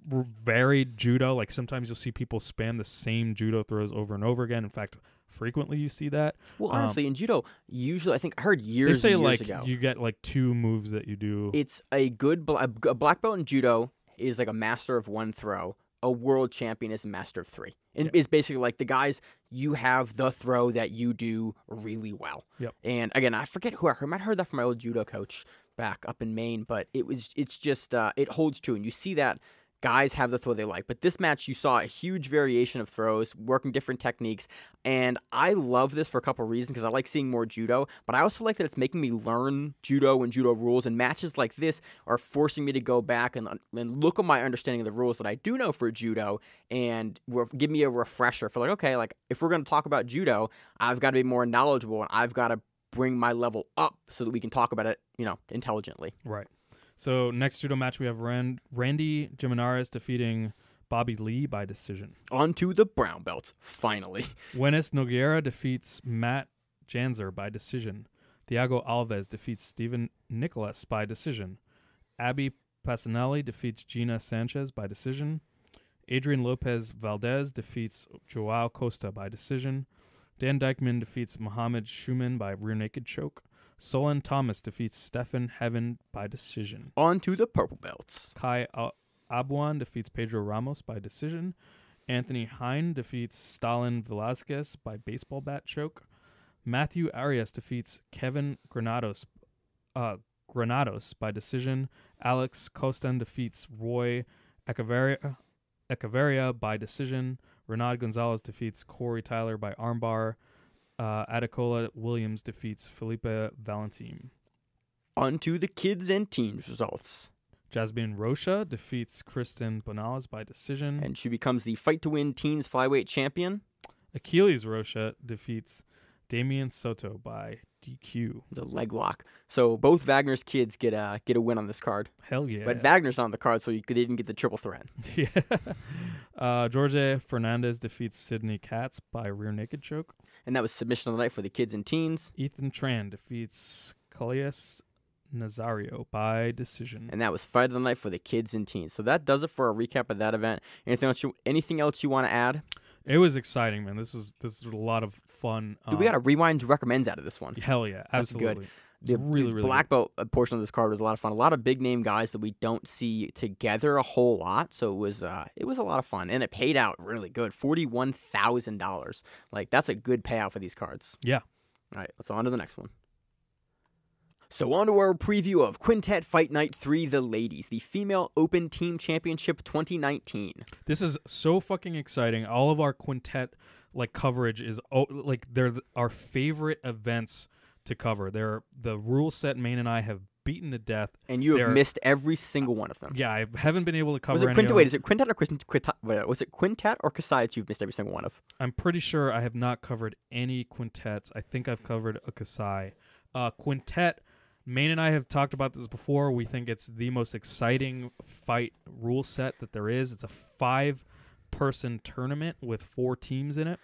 varied judo. Like sometimes you'll see people spam the same judo throws over and over again. In fact, frequently you see that. Well, honestly, in judo, usually I think I heard years they say and years like ago, you get like 2 moves that you do. It's a good a black belt in judo is like a master of 1 throw. A world champion is a master of 3. And it's basically like the guys, you have the throw that you do really well. Yep. And again, I forget who I heard. I heard that from my old judo coach back up in Maine, but it's just it holds true, and you see that guys have the throw they like. But this match, you saw a huge variation of throws, working different techniques, and I love this for a couple of reasons because I like seeing more judo, but I also like that it's making me learn judo and judo rules, and matches like this are forcing me to go back and look at my understanding of the rules that I do know for judo and give me a refresher for like, okay, like if we're going to talk about judo, I've got to be more knowledgeable, and I've got to bring my level up so that we can talk about it, intelligently. Right. So next judo match, we have Randy Jimenarez defeating Bobby Lee by decision. On to the brown belts, finally. Wenis Nogueira defeats Matt Janzer by decision. Thiago Alves defeats Steven Nicholas by decision. Abby Passanelli defeats Gina Sanchez by decision. Adrian Lopez Valdez defeats Joao Costa by decision. Dan Dykman defeats Mohamed Schumann by rear naked choke. Solon Thomas defeats Stefan Heaven by decision. On to the purple belts. Kai Abuan defeats Pedro Ramos by decision. Anthony Hine defeats Stalin Velasquez by baseball bat choke. Matthew Arias defeats Kevin Granados by decision. Alex Costan defeats Roy Echeverria by decision. Renard Gonzalez defeats Corey Tyler by armbar. Adekola Williams defeats Felipe Valentin. On to the kids and teens results. Jasmine Rocha defeats Kristen Bonales by decision. And she becomes the Fight to Win Teens Flyweight Champion. Achilles Rocha defeats Damian Soto by DQ. The leg lock. So both Wagner's kids get a win on this card. Hell yeah. But Wagner's not on the card, so they didn't get the triple threat. Yeah. Jorge Fernandez defeats Sydney Katz by rear naked choke. And that was submission of the night for the kids and teens. Ethan Tran defeats Callias Nazario by decision. And that was fight of the night for the kids and teens. So that does it for a recap of that event. Anything else you want to add? It was exciting, man. This is a lot of fun. Dude, we got a rewind to recommends out of this one. Hell yeah, absolutely. The really black belt portion of this card was a lot of fun. A lot of big name guys that we don't see together a whole lot. So it was a lot of fun, and it paid out really good. $41,000. Like that's a good payout for these cards. Yeah. All right, let's on to the next one. So on to our preview of Quintet Fight Night 3, the ladies, the Female Open Team Championship 2019. This is so fucking exciting. All of our quintet coverage is they're our favorite events to cover. They're the rule set Maine and I have beaten to death. And you have missed every single one of them. Yeah, I haven't been able to cover any Wait, is it Quintet or was it Quintet or Kasai that you've missed every single one of? I'm pretty sure I have not covered any quintets. I think I've covered a Kasai. Quintet, Maine and I have talked about this before. We think it's the most exciting fight rule set that there is. It's a 5-person tournament with 4 teams in it.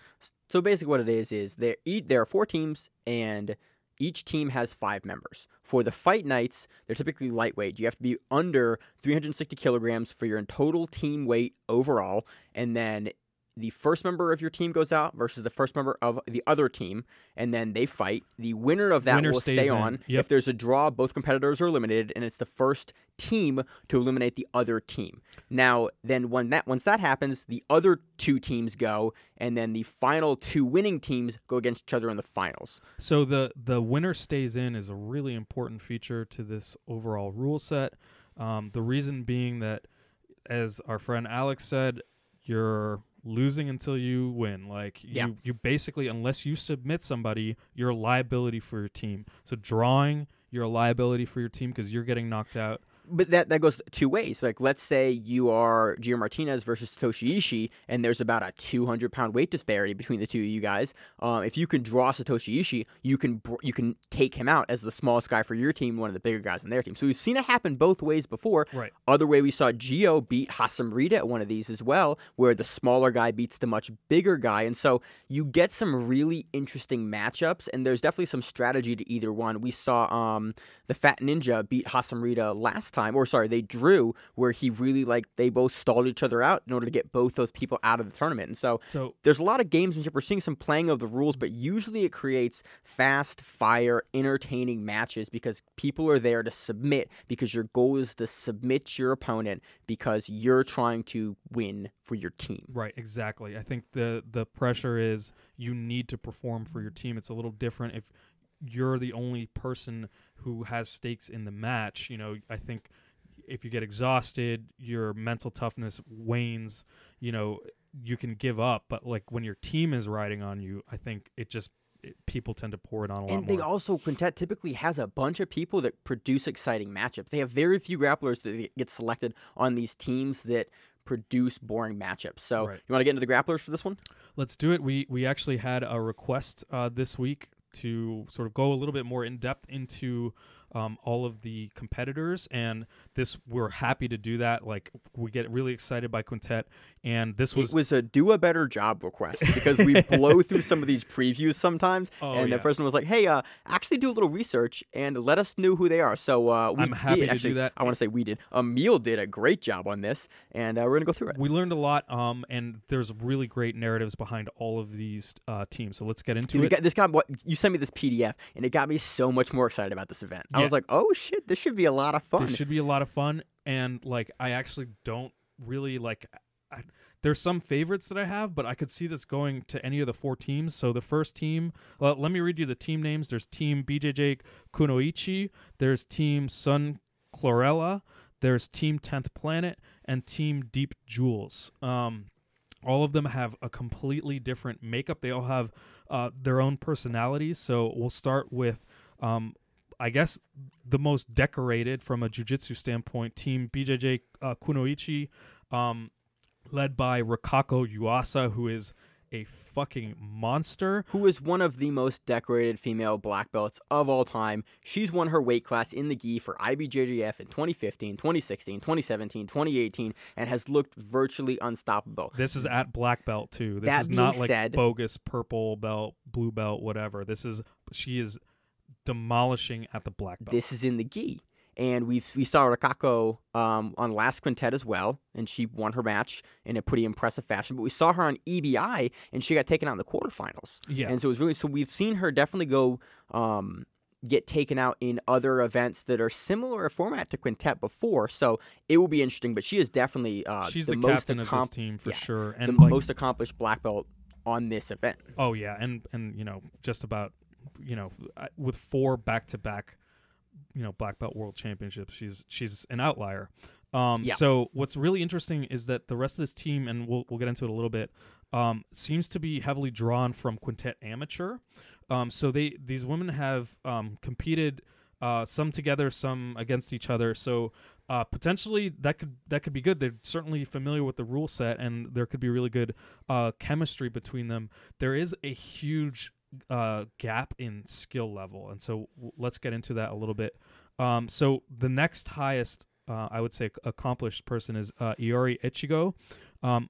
So basically what it is there are 4 teams, and each team has 5 members. For the fight nights, they're typically lightweight. You have to be under 360 kilograms for your total team weight overall, and then the first member of your team goes out versus the first member of the other team, and then they fight. The winner of that will stay on. Yep. If there's a draw, both competitors are eliminated, and it's the first team to eliminate the other team. Now, then once that happens, the other 2 teams go, and then the final 2 winning teams go against each other in the finals. So the winner stays in is a really important feature to this overall rule set. The reason being that as our friend Alex said, you're losing until you win. Like you basically, unless you submit somebody, you're a liability for your team. So drawing, you're a liability for your team because you're getting knocked out. But that goes two ways. Like, let's say you are Gio Martinez versus Satoshi Ishii, and there's about a 200-pound weight disparity between the two of you guys. If you can draw Satoshi Ishii, you can take him out as the smallest guy for your team, one of the bigger guys on their team. So we've seen it happen both ways before. Right. Other way, we saw Gio beat Hassan Rita at one of these as well, where the smaller guy beats the much bigger guy. And so you get some really interesting matchups, and there's definitely some strategy to either one. We saw the Fat Ninja beat Hassan Rita last time, or sorry, they drew, where he really, they both stalled each other out in order to get both those people out of the tournament. And so there's a lot of gamesmanship. We're seeing some playing of the rules, but usually it creates fast, fire, entertaining matches because people are there to submit, because your goal is to submit your opponent because you're trying to win for your team. Right, exactly. I think the pressure is you need to perform for your team. It's a little different if you're the only person who has stakes in the match. I think if you get exhausted, your mental toughness wanes, you can give up. But when your team is riding on you, I think people tend to pour it on a lot more. And they also, Quintet typically has a bunch of people that produce exciting matchups. They have very few grapplers that get selected on these teams that produce boring matchups. So You want to get into the grapplers for this one? Let's do it. We actually had a request this week to sort of go a little bit more in depth into all of the competitors, and we're happy to do that. We get really excited by Quintet, and it was a do a better job request because we blow through some of these previews sometimes, the person was like, hey, actually do a little research and let us know who they are. So I'm happy to do that. I want to say we did. Emil did a great job on this, and we're going to go through it. We learned a lot, and there's really great narratives behind all of these teams, so let's get into it. You sent me this PDF, and it got me so much more excited about this event. I was like, oh shit, this should be a lot of fun. This should be a lot of fun, and I actually don't really there's some favorites that I have, but I could see this going to any of the four teams. So the first team, let me read you the team names. There's Team BJJ Kunoichi, there's Team Sun Chlorella, there's Team 10th Planet, and Team Deep Jewels. All of them have a completely different makeup. They all have their own personalities. So we'll start with I guess the most decorated from a jiu-jitsu standpoint, Team BJJ Kunoichi, led by Rikako Yuasa, who is a fucking monster. Who is one of the most decorated female black belts of all time. She's won her weight class in the gi for IBJJF in 2015, 2016, 2017, 2018, and has looked virtually unstoppable. This is at black belt, too. This is not bogus purple belt, blue belt, whatever. She is demolishing at the black belt. This is in the gi. And we saw Rikako on last Quintet as well, and she won her match in a pretty impressive fashion. But we saw her on EBI, and she got taken out in the quarterfinals. Yeah. And so it was we've seen her definitely go get taken out in other events that are similar format to Quintet before. So it will be interesting. But she is definitely she's the captain of this team for sure, and the most accomplished black belt on this event. Oh yeah, and just about with 4 back-to-back black belt world championships, she's an outlier. So what's really interesting is that the rest of this team, and we'll get into it a little bit, seems to be heavily drawn from Quintet Amateur. So these women have competed some together, some against each other. So potentially that could be good. They're certainly familiar with the rule set, and there could be really good chemistry between them. There is a huge gap in skill level, and so let's get into that a little bit. So the next highest I would say accomplished person is Iori Ichigo,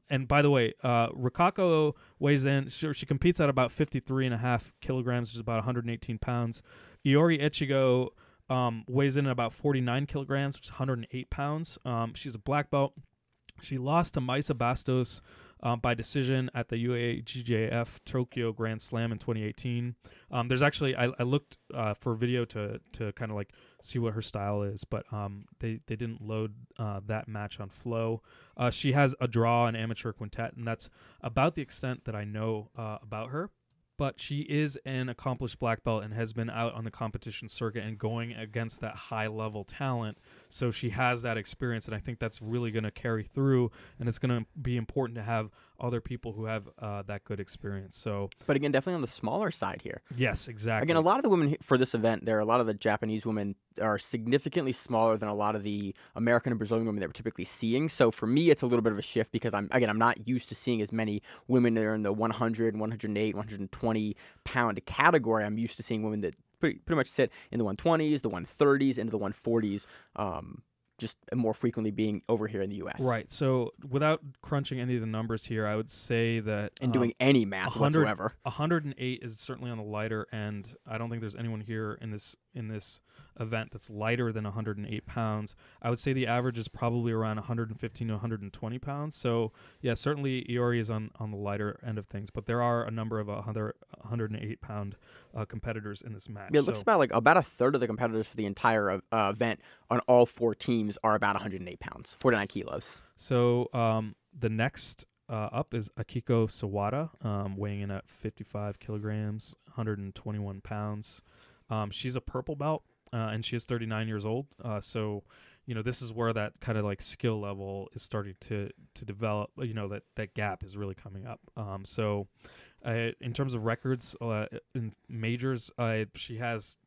and by the way, Rikako weighs in, she competes at about 53.5 kilograms, which is about 118 pounds. Iori Ichigo weighs in at about 49 kilograms, which is 108 pounds. She's a black belt. She lost to Maisa Bastos by decision at the UAGJF Tokyo Grand Slam in 2018. There's actually, I looked for a video to kind of see what her style is, but they didn't load that match on Flow. She has a draw in amateur quintet, and that's about the extent that I know about her. But she is an accomplished black belt and has been out on the competition circuit and going against that high-level talent. So she has that experience, and I think that's really going to carry through, and it's going to be important to have other people who have that good experience. So, but again, definitely on the smaller side here. Yes, exactly. Again, a lot of the women for this event, a lot of the Japanese women are significantly smaller than a lot of the American and Brazilian women that we're typically seeing. So for me, it's a little bit of a shift because I'm not used to seeing as many women that are in the 100, 108, 120 pound category. I'm used to seeing women that pretty much sit in the 120s, the 130s, into the 140s. Just more frequently being over here in the U.S. Right. So without crunching any of the numbers here, I would say that and doing any math whatsoever, 108 is certainly on the lighter end. I don't think there's anyone here in this event that's lighter than 108 pounds. I would say the average is probably around 115 to 120 pounds. So yeah, certainly Iori is on the lighter end of things, but there are a number of 108 pound competitors in this match. Yeah, it looks about a third of the competitors for the entire event on all four teams are about 108 pounds, 49 kilos. So the next up is Akiko Sawada, weighing in at 55 kilograms, 121 pounds. She's a purple belt, and she is 39 years old. So, this is where that kind of like skill level is starting to develop. That gap is really coming up. In terms of records in majors, I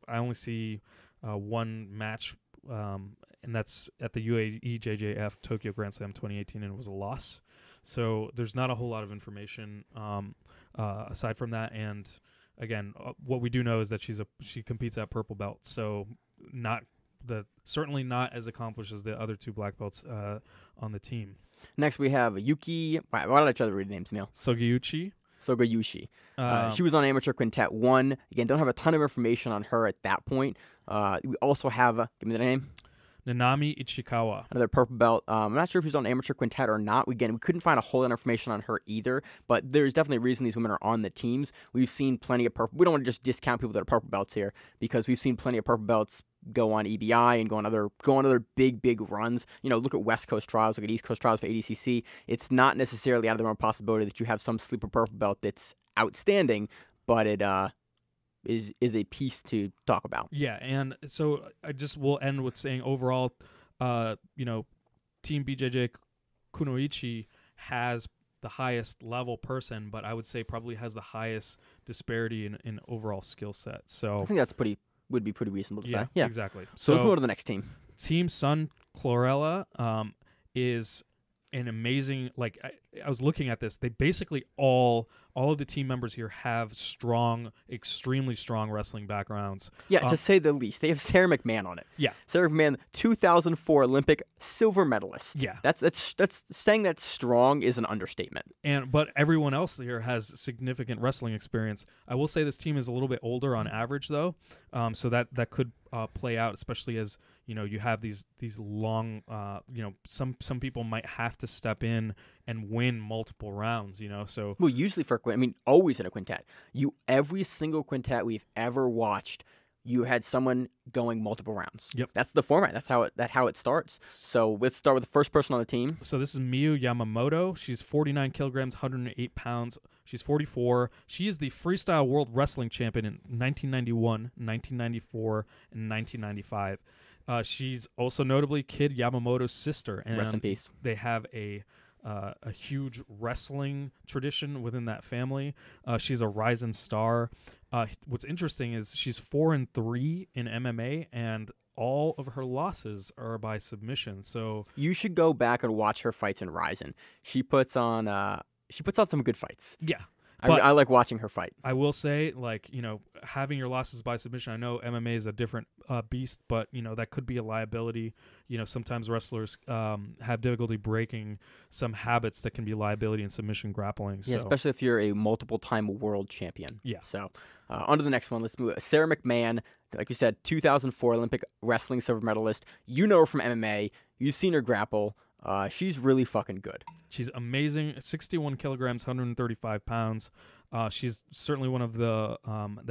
only see one match, and that's at the UAE JJF Tokyo Grand Slam 2018, and it was a loss. So there's not a whole lot of information aside from that. And again, what we do know is that she competes at purple belt, so certainly not as accomplished as the other two black belts on the team. Next, we have Yuki. Why don't I try to read the names, Emil? Sogayuchi. She was on Amateur Quintet 1. Again, don't have a ton of information on her at that point. We also have, give me the name. Nanami Ichikawa. Another purple belt. I'm not sure if she's on Amateur Quintet or not. We couldn't find a whole lot of information on her either, but there's definitely a reason these women are on the teams. We've seen plenty of purple. We don't want to just discount people that are purple belts here because we've seen plenty of purple belts go on EBI and go on other big runs. Look at West Coast trials, look at East Coast trials for ADCC. It's not necessarily out of the realm of possibility that you have some sleeper purple belt that's outstanding, but it is a piece to talk about. Yeah, and so I just will end with saying overall, Team BJJ Kunoichi has the highest level person, but I would say probably has the highest disparity in overall skill set. So I think that's would be pretty reasonable to say. Yeah, exactly. So let's go to the next team. Team Sun Chlorella is an amazing, I was looking at this. They basically all of the team members here have extremely strong wrestling backgrounds. Yeah, to say the least. They have Sara McMann on it. Yeah. Sara McMann, 2004 Olympic silver medalist. Yeah. That's saying that strong is an understatement. But everyone else here has significant wrestling experience. I will say this team is a little bit older on average, though, so that could play out, especially as you have these long. Some people might have to step in and win multiple rounds. So usually always in a quintet. Every single quintet we've ever watched, you had someone going multiple rounds. Yep. That's the format. That's how it starts. So let's start with the first person on the team. So this is Miyu Yamamoto. She's 49 kilograms, 108 pounds. She's 44. She is the freestyle world wrestling champion in 1991, 1994, and 1995. She's also notably Kid Yamamoto's sister. And rest in peace. They have a huge wrestling tradition within that family. She's a rising star. What's interesting is she's 4-3 in MMA, and all of her losses are by submission. So you should go back and watch her fights in Ryzen. She puts on some good fights. Yeah. I like watching her fight. I will say, having your losses by submission, I know MMA is a different beast, but, that could be a liability. Sometimes wrestlers have difficulty breaking some habits that can be liability in submission grappling. Yeah, especially if you're a multiple-time world champion. Yeah. So on to the next one. Let's move. Sara McMann, like you said, 2004 Olympic wrestling silver medalist. You know her from MMA. You've seen her grapple. She's really fucking good. She's amazing. 61 kilograms, 135 pounds. She's certainly one of the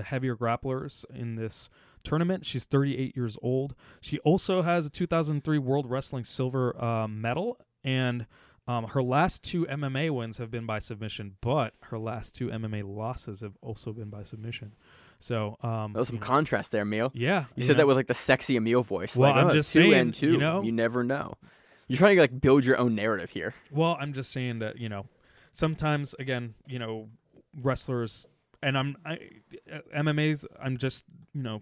heavier grapplers in this tournament. She's 38 years old. She also has a 2003 World Wrestling silver medal, and her last 2 MMA wins have been by submission, but her last 2 MMA losses have also been by submission. So there was some contrast there, Emil. Yeah, you said that with like the sexy Emil voice. Well, like, I'm just saying, 2 and 2. You never know. You're trying to like build your own narrative here. Well, I'm just saying that sometimes again, wrestlers, and MMA's. I'm just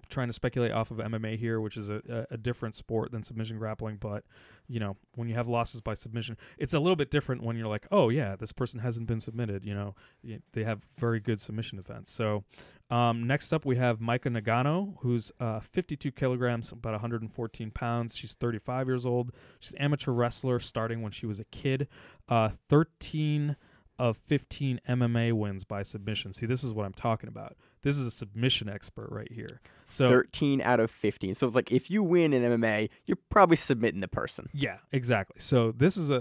trying to speculate off of MMA here, which is a different sport than submission grappling. But when you have losses by submission, it's a little bit different when you're like, oh yeah, this person hasn't been submitted. They have very good submission defense. So next up we have Micah Nagano, who's 52 kilograms, about 114 pounds. She's 35 years old. She's an amateur wrestler starting when she was a kid. 13 of 15 MMA wins by submission. See, this is what I'm talking about. This is a submission expert right here. So 13 out of 15. So it's like if you win in MMA, you're probably submitting the person. Yeah, exactly. So this is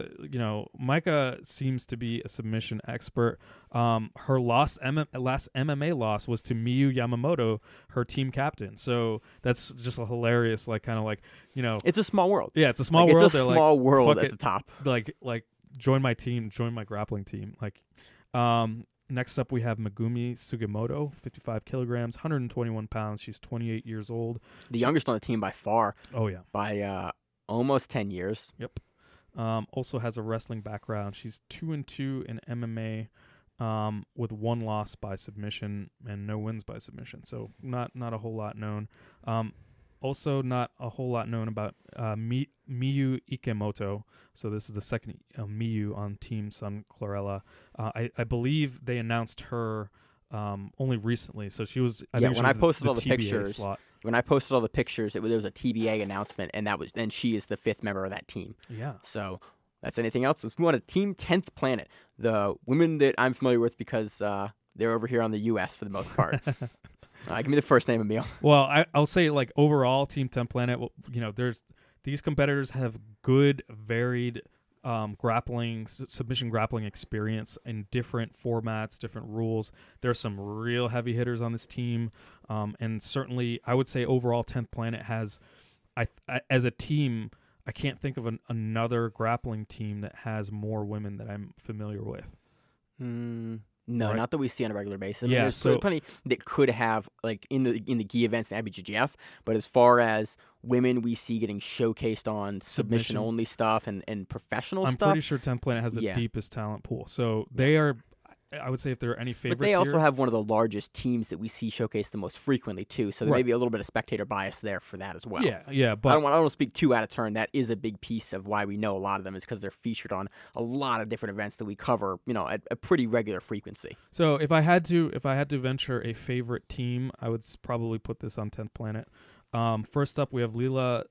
Micah seems to be a submission expert. Her last MMA loss was to Miyu Yamamoto, her team captain. So that's just a hilarious, It's a small world. Yeah, it's a small world. It's a small world at the top. Like join my team, join my grappling team. Next up we have Megumi Sugimoto, 55 kilograms, 121 pounds. She's 28 years old. The youngest on the team by far. Oh yeah. By almost 10 years. Yep. Also has a wrestling background. She's 2-2 in MMA, with 1 loss by submission and no wins by submission. So not a whole lot known. Also not a whole lot known about Miyu Ikemoto. So this is the second Miyu on Team Sun Chlorella. I believe they announced her only recently. So she was. When I posted all the TBA pictures, slot. when I posted all the pictures, there was a TBA announcement, and she is the 5th member of that team. Yeah. So that's anything else. If we want a Team 10th Planet, the women that I'm familiar with because they're over here on the U.S. for the most part. Give me the first name, Emil. Well, I'll say overall, Team 10 Planet. There's these competitors have good, varied submission grappling experience in different formats, different rules. There's some real heavy hitters on this team, and certainly I would say overall 10th Planet has, as a team, I can't think of another grappling team that has more women that I'm familiar with. No, right? Not that we see on a regular basis. I mean, there's plenty that could have in the gi events and IBJJF, but as far as women we see getting showcased on submission only stuff and professional stuff, I'm pretty sure 10th Planet has the deepest talent pool. So they are. I would say if there are any favorites, but they also here, have one of the largest teams that we see showcased the most frequently too. So there may be a little bit of spectator bias there for that as well. Yeah. But I don't want to speak too out of turn. That is a big piece of why we know a lot of them is because they're featured on a lot of different events that we cover, at a pretty regular frequency. So if I had to venture a favorite team, I would probably put this on 10th Planet. First up, we have Lila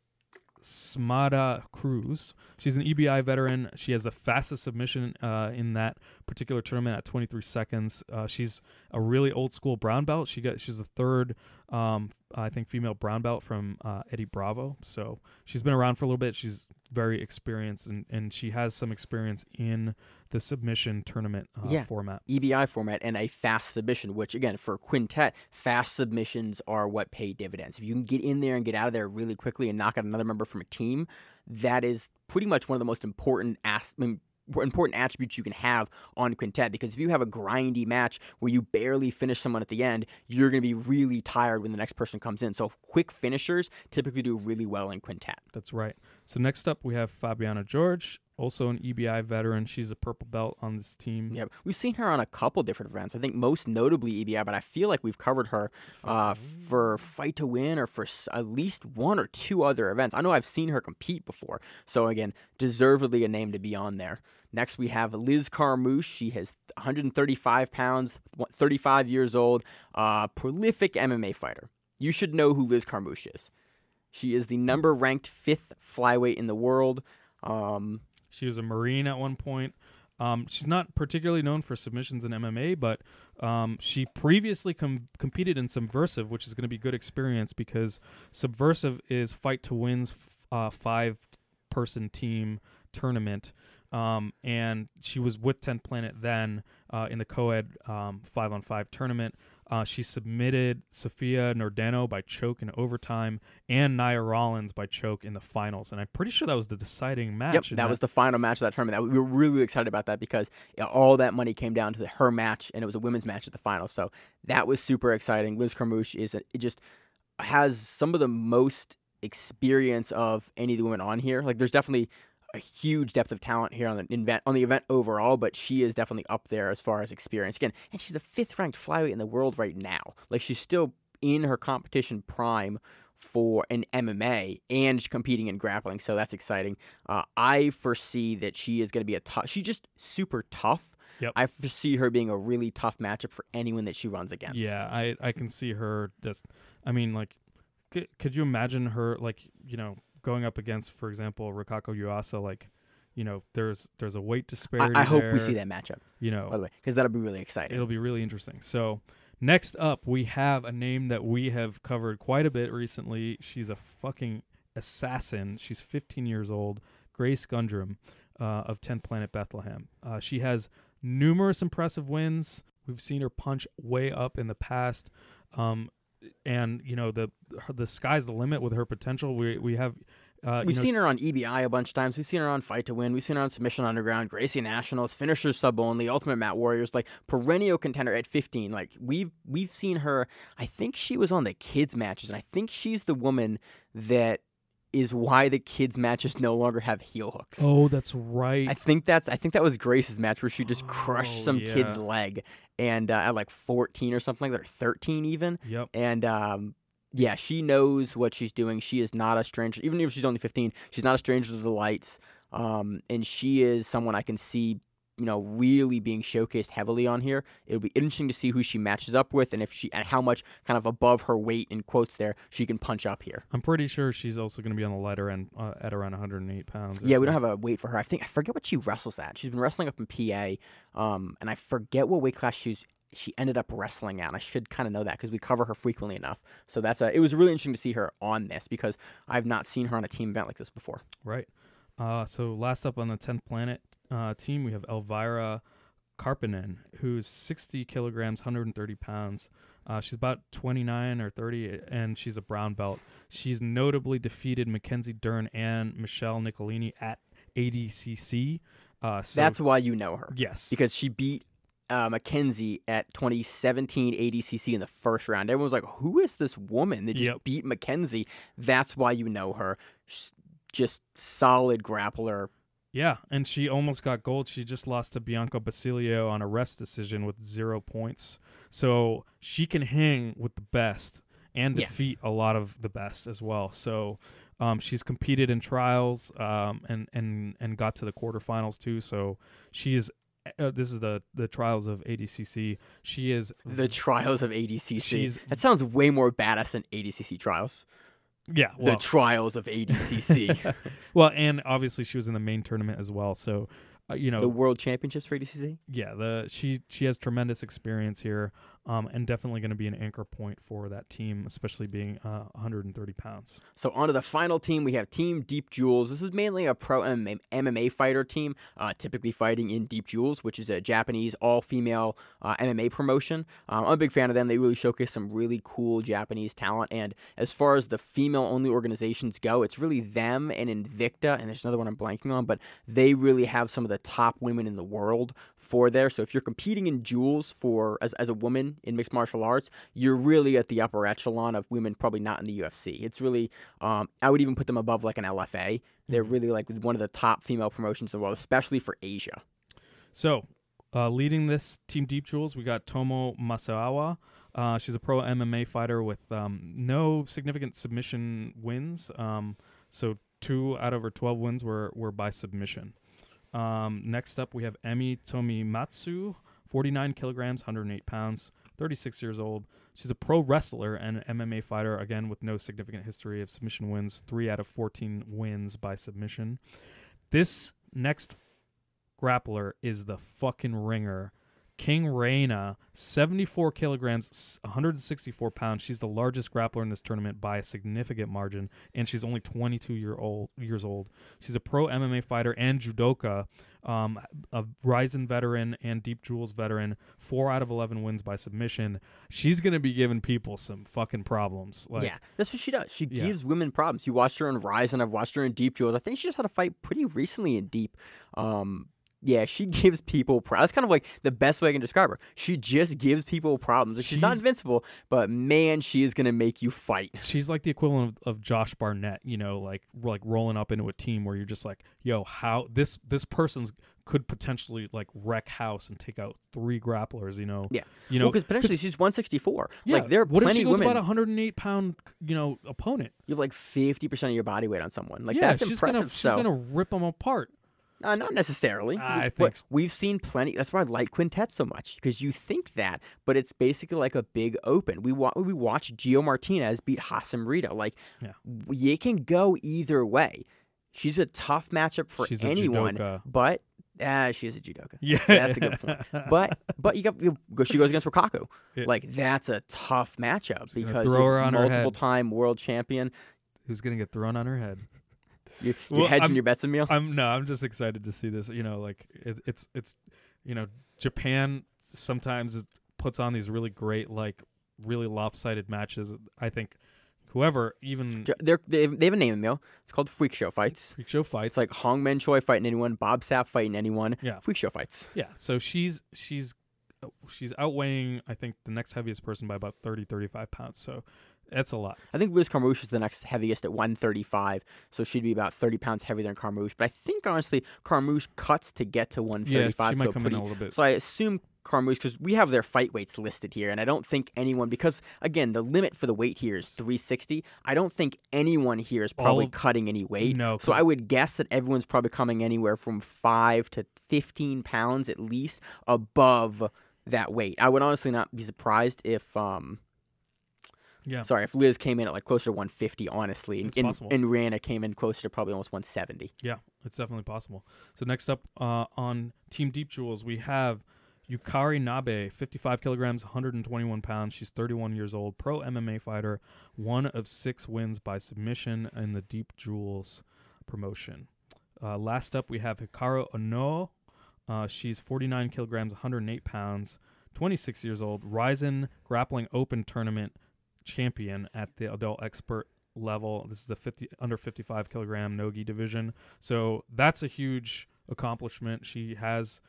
Smada Cruz. She's an EBI veteran. She has the fastest submission in that particular tournament at 23 seconds. She's a really old school brown belt. She's the third, I think, female brown belt from Eddie Bravo. So she's been around for a little bit. She's very experienced, and she has some experience in the submission tournament format. EBI format and a fast submission, which, again, for Quintet, fast submissions are what pay dividends. If you can get in there and get out of there really quickly and knock out another member from a team, that is pretty much one of the most important attributes you can have on Quintet, because if you have a grindy match where you barely finish someone at the end, you're going to be really tired when the next person comes in. So quick finishers typically do really well in Quintet. That's right. So next up we have Fabiana Jorge, also an EBI veteran. She's a purple belt on this team. Yeah, we've seen her on a couple different events. I think most notably EBI, but I feel like we've covered her for Fight to Win or for at least 1 or 2 other events. I know I've seen her compete before. So again, deservedly a name to be on there. Next, we have Liz Carmouche. She has 135 pounds, 35 years old, prolific MMA fighter. You should know who Liz Carmouche is. She is the number-ranked 5th flyweight in the world. She was a Marine at one point. She's not particularly known for submissions in MMA, but she previously competed in Subversive, which is going to be good experience because Subversive is Fight to Win's 5-person team tournament. And she was with 10th Planet then in the co-ed 5-on-5 tournament. She submitted Sofia Nordano by choke in overtime and Nia Rollins by choke in the finals. And I'm pretty sure that was the deciding match. Yep, that was the final match of that tournament. We were really excited about that because all that money came down to her match, and it was a women's match at the final. So that was super exciting. Liz Carmouche it just has some of the most experience of any of the women on here. Like, there's definitely a huge depth of talent here on the event overall, but she is definitely up there as far as experience. Again, and she's the 5th ranked flyweight in the world right now. Like, she's still in her competition prime for an MMA and competing in grappling, so that's exciting. I foresee that she is going to be she's just super tough. Yep. I foresee her being a really tough matchup for anyone that she runs against. Yeah, I can see her just, I mean, like, could you imagine her, like, going up against, for example, Rikako Yuasa? Like, there's a weight disparity. I hope we see that matchup, by the way, because that'll be really exciting. It'll be really interesting. So next up, we have a name that we have covered quite a bit recently. She's a fucking assassin. She's 15 years old, Grace Gundrum of 10th Planet Bethlehem. She has numerous impressive wins. We've seen her punch way up in the past. And the sky's the limit with her potential. We've seen her on EBI a bunch of times. We've seen her on Fight to Win. We've seen her on Submission Underground, Gracie Nationals, Finishers Sub Only, Ultimate Mat Warriors, like perennial contender at 15. Like, we've seen her. I think she was on the kids matches, and I think she's the woman that is why the kids matches no longer have heel hooks. Oh, that's right. I think that was Grace's match where she just crushed some kid's leg, and at like 14 or something, or 13 even. Yep. And she knows what she's doing. She is not a stranger, even if she's only 15. She's not a stranger to the lights, and she is someone I can see, really being showcased heavily on here. It'll be interesting to see who she matches up with, and how much kind of above her weight, in quotes there, she can punch up here. I'm pretty sure she's also going to be on the lighter end at around 108 pounds. Yeah, we don't have a weight for her. I forget what she wrestles at. She's been wrestling up in PA, and I forget what weight class she ended up wrestling at. And I should kind of know that because we cover her frequently enough. So it was really interesting to see her on this because I've not seen her on a team event like this before. Right. So last up on the 10th Planet team, we have Elvira Karppinen, who's 60 kilograms, 130 pounds. She's about 29 or 30, and she's a brown belt. She's notably defeated Mackenzie Dern and Michelle Nicolini at ADCC. That's why you know her. Yes. Because she beat Mackenzie at 2017 ADCC in the first round. Everyone was like, who is this woman that just beat Mackenzie? That's why you know her. Just solid grappler. Yeah, and she almost got gold. She just lost to Bianca Basilio on a ref's decision with 0 points. So she can hang with the best and defeat a lot of the best as well. So she's competed in trials and got to the quarterfinals too. So she is. This is the trials of ADCC. She is the trials of ADCC. That sounds way more badass than ADCC trials. Yeah, the trials of ADCC. Well, and obviously she was in the main tournament as well. So, the World Championships for ADCC. Yeah, she has tremendous experience here, and definitely going to be an anchor point for that team, especially being 130 pounds. So on to the final team, we have Team Deep Jewels. This is mainly a pro MMA fighter team, typically fighting in Deep Jewels, which is a Japanese all-female MMA promotion. I'm a big fan of them. They really showcase some really cool Japanese talent, and as far as the female-only organizations go, it's really them and Invicta, and there's another one I'm blanking on, but they really have some of the top women in the world for there. So if you're competing in Jewels as a woman in mixed martial arts, you're really at the upper echelon of women, probably not in the UFC. It's really, I would even put them above like an LFA. They're really like one of the top female promotions in the world, especially for Asia. So leading this Team Deep Jewels, we got Tomo Masawa. She's a pro MMA fighter with no significant submission wins. So 2 out of her 12 wins were by submission. Next up, we have Emi Tomimatsu, 49 kilograms, 108 pounds, 36 years old. She's a pro wrestler and MMA fighter, again, with no significant history of submission wins, 3 out of 14 wins by submission. This next grappler is the fucking ringer. King Reina, 74 kilograms, 164 pounds. She's the largest grappler in this tournament by a significant margin, and she's only 22 years old. She's a pro MMA fighter and judoka. a Ryzen veteran and Deep Jewels veteran, 4 out of 11 wins by submission. She's going to be giving people some fucking problems. Like, yeah, that's what she does. She gives women problems. You watched her in Ryzen. I've watched her in Deep Jewels. I think she just had a fight pretty recently in Deep. Yeah, she gives people problems. That's kind of like the best way I can describe her. She just gives people problems. She's not invincible, but man, she is going to make you fight. She's like the equivalent of Josh Barnett, you know, like rolling up into a team where you're just like, yo, how this person's could potentially like wreck house and take out 3 grapplers, you know. Yeah. You know, because potentially she's 164. Yeah, like there are what plenty if she of goes women. about 108-pound, you know, opponent? You have like 50% of your body weight on someone. Like yeah, that's impressive. She's gonna rip them apart. Not necessarily. I think but we've seen plenty. That's why I like Quintet so much, because you think that, but it's basically like a big open. We watched Gio Martinez beat Hassam Rita. Like, it can go either way. She's a tough matchup for anyone, but she's a judoka. Yeah, that's a good point. But she goes against Rikako. Yeah. Like that's a tough matchup because throw her on her head. Multiple-time world champion. Who's gonna get thrown on her head? You're hedging your bets, Emil? I'm just excited to see this. You know, like it's you know, Japan sometimes puts on these really great, like really lopsided matches. I think whoever even they have a name, Emil. It's called Freak Show Fights. Freak Show Fights. It's like Hong Men Choi fighting anyone, Bob Sapp fighting anyone. Yeah, Freak Show Fights. Yeah, so she's outweighing, I think, the next heaviest person by about 35 pounds. So that's a lot. I think Liz Carmouche is the next heaviest at 135, so she'd be about 30 pounds heavier than Carmouche. But I think, honestly, Carmouche cuts to get to 135. Yeah, she might come in a little bit. So I assume Carmouche, because we have their fight weights listed here, and I don't think anyone, because, again, the limit for the weight here is 360. I don't think anyone here is probably cutting any weight. No. So I would guess that everyone's probably coming anywhere from 5 to 15 pounds at least above that weight. I would honestly not be surprised if if Liz came in at like closer to 150, honestly, and Reina came in closer to probably almost 170. Yeah, it's definitely possible. So next up on Team Deep Jewels, we have Yukari Nabe, 55 kilograms, 121 pounds. She's 31 years old, pro MMA fighter, 1 of 6 wins by submission in the Deep Jewels promotion. Last up, we have Hikaru Ono. She's 49 kilograms, 108 pounds, 26 years old, Ryzen Grappling Open Tournament champion at the adult expert level. This is the under 55 kilogram no-gi division. So that's a huge accomplishment. She has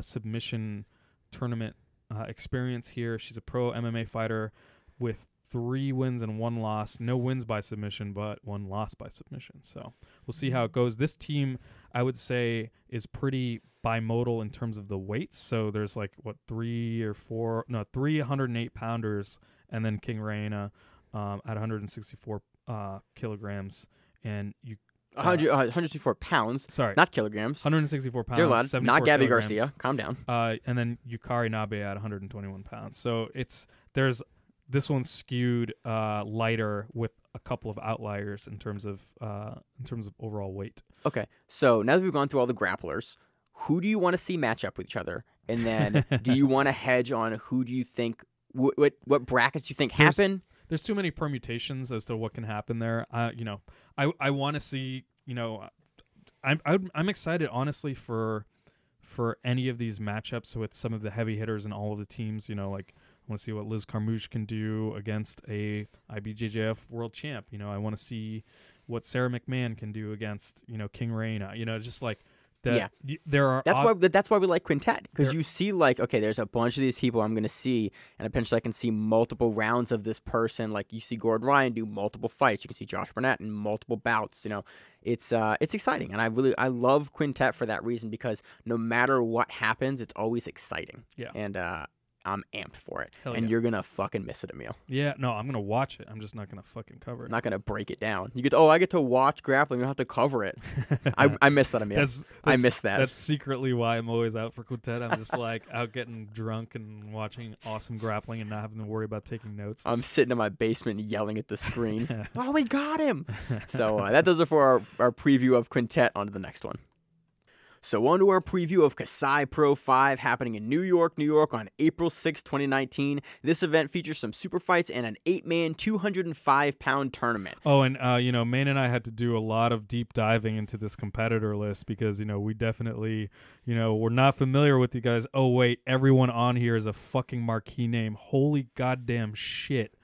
submission tournament experience here. She's a pro MMA fighter with 3 wins and 1 loss. No wins by submission, but 1 loss by submission. So we'll see how it goes. This team, I would say, is pretty bimodal in terms of the weights. So there's like, 3 108 pounders, and then King Reina at 164 kilograms. And 164 pounds. Sorry. Not kilograms. 164 pounds. Dear lad, not Gabby kilograms. Garcia. Calm down. And then Yukari Nabe at 121 pounds. So there's this one's skewed lighter with a couple of outliers in terms of overall weight. Okay, so now that we've gone through all the grapplers, who do you want to see match up with each other? And then do you want to hedge on who do you think, what brackets do you think happen? There's too many permutations as to what can happen there. I want to see, I'm excited, honestly, for any of these matchups with some of the heavy hitters in all of the teams. I want to see what Liz Carmouche can do against a IBJJF world champ. I want to see what Sara McMann can do against, King Reina. Just like that. Yeah. There are. That's why we like Quintet, because you see, like, okay, there's a bunch of these people I'm going to see, and eventually I can see multiple rounds of this person. Like, you see Gordon Ryan do multiple fights. You can see Josh Barnett in multiple bouts. It's exciting, and I love Quintet for that reason, because no matter what happens, it's always exciting. Yeah. And I'm amped for it. Hell and yeah. You're going to fucking miss it, Emil. Yeah, no, I'm going to watch it. I'm just not going to fucking cover it. I'm not going to break it down. I get to watch grappling. You don't have to cover it. I miss that, Emil. I miss that. That's secretly why I'm always out for Quintet. I'm just like out getting drunk and watching awesome grappling and not having to worry about taking notes. I'm sitting in my basement yelling at the screen. Oh, we got him. So that does it for our preview of Quintet. On to the next one. So on to our preview of Kasai Pro 5 happening in New York on April 6, 2019. This event features some super fights and an 8-man, 205-pound tournament. Oh, and, Maine and I had to do a lot of deep diving into this competitor list because, we definitely, we're not familiar with you guys. Oh, wait, everyone on here is a fucking marquee name. Holy goddamn shit.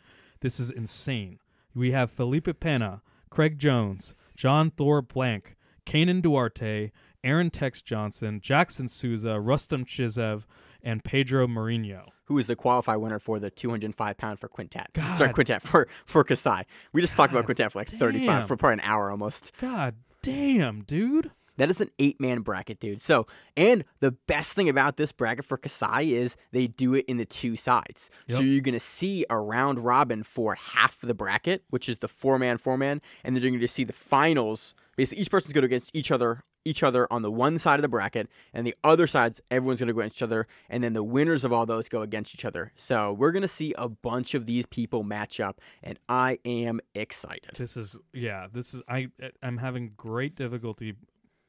This is insane. We have Felipe Pena, Craig Jones, John Thor Blank, Kanan Duarte, Aaron Tex Johnson, Jackson Souza, Rustam Chizev, and Pedro Mourinho. Who is the qualifier winner for the 205-pound for Quintet. God. Sorry, Quintet for Kasai. We just talked about Quintet for like 35, for probably an hour almost. God damn, dude. That is an 8-man bracket, dude. So, and the best thing about this bracket for Kasai is they do it in the 2 sides. Yep. So you're going to see a round robin for half the bracket, which is the 4-man, and then you're going to see the finals. Basically, each person's going to go against each other on the one side of the bracket, and the other sides, everyone's going to go against each other, and then the winners of all those go against each other. So we're going to see a bunch of these people match up, and I am excited. I'm having great difficulty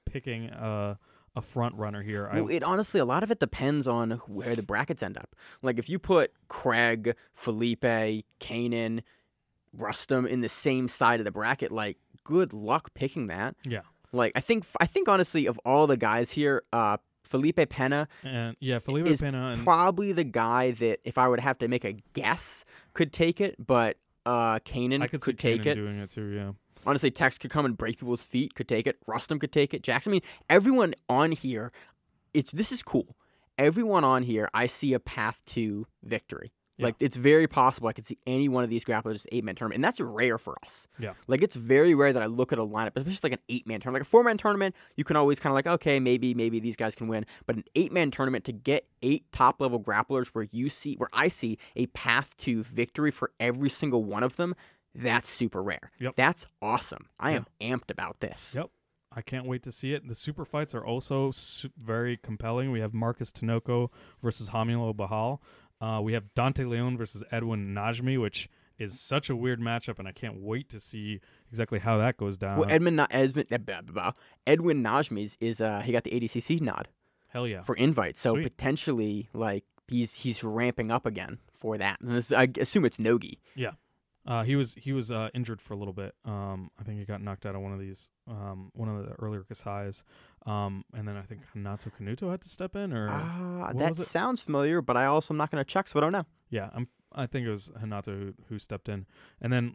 picking a front runner here. Well, it honestly, a lot of it depends on where the brackets end up. Like if you put Craig, Felipe, Kanan, Rustam in the same side of the bracket, like good luck picking that. Yeah. Like I think honestly of all the guys here, Felipe Pena is probably the guy that if I would have to make a guess could take it, but Kanan could take it. Doing it too, yeah. Honestly, Tex could come and break people's feet, could take it. Rustam could take it. Jackson, I mean, everyone on here, this is cool. Everyone on here, I see a path to victory. Yeah. Like, it's very possible I could see any one of these grapplers 8-man tournament, and that's rare for us. Yeah. Like, it's very rare that I look at a lineup, especially like an 8-man tournament. Like a 4-man tournament, you can always kind of like, okay, maybe these guys can win. But an 8-man tournament, to get 8 top-level grapplers where I see a path to victory for every single one of them, that's super rare. Yep. That's awesome. I am amped about this. Yep. I can't wait to see it. The super fights are also very compelling. We have Marcus Tinoco versus Hamilo Bahal. We have Dante Leon versus Edwin Najmi, which is such a weird matchup, and I can't wait to see exactly how that goes down. Well, Edwin Najmi is he got the ADCC nod. Hell yeah. For invite. So Sweet. Potentially he's ramping up again for that. And I assume it's Nogi. Yeah. He was injured for a little bit. I think he got knocked out of one of the earlier Kasais. And then I think Hanato Kanuto had to step in, or that sounds familiar, but I also am not going to check, so I don't know. Yeah, I think it was Hanato who stepped in. And then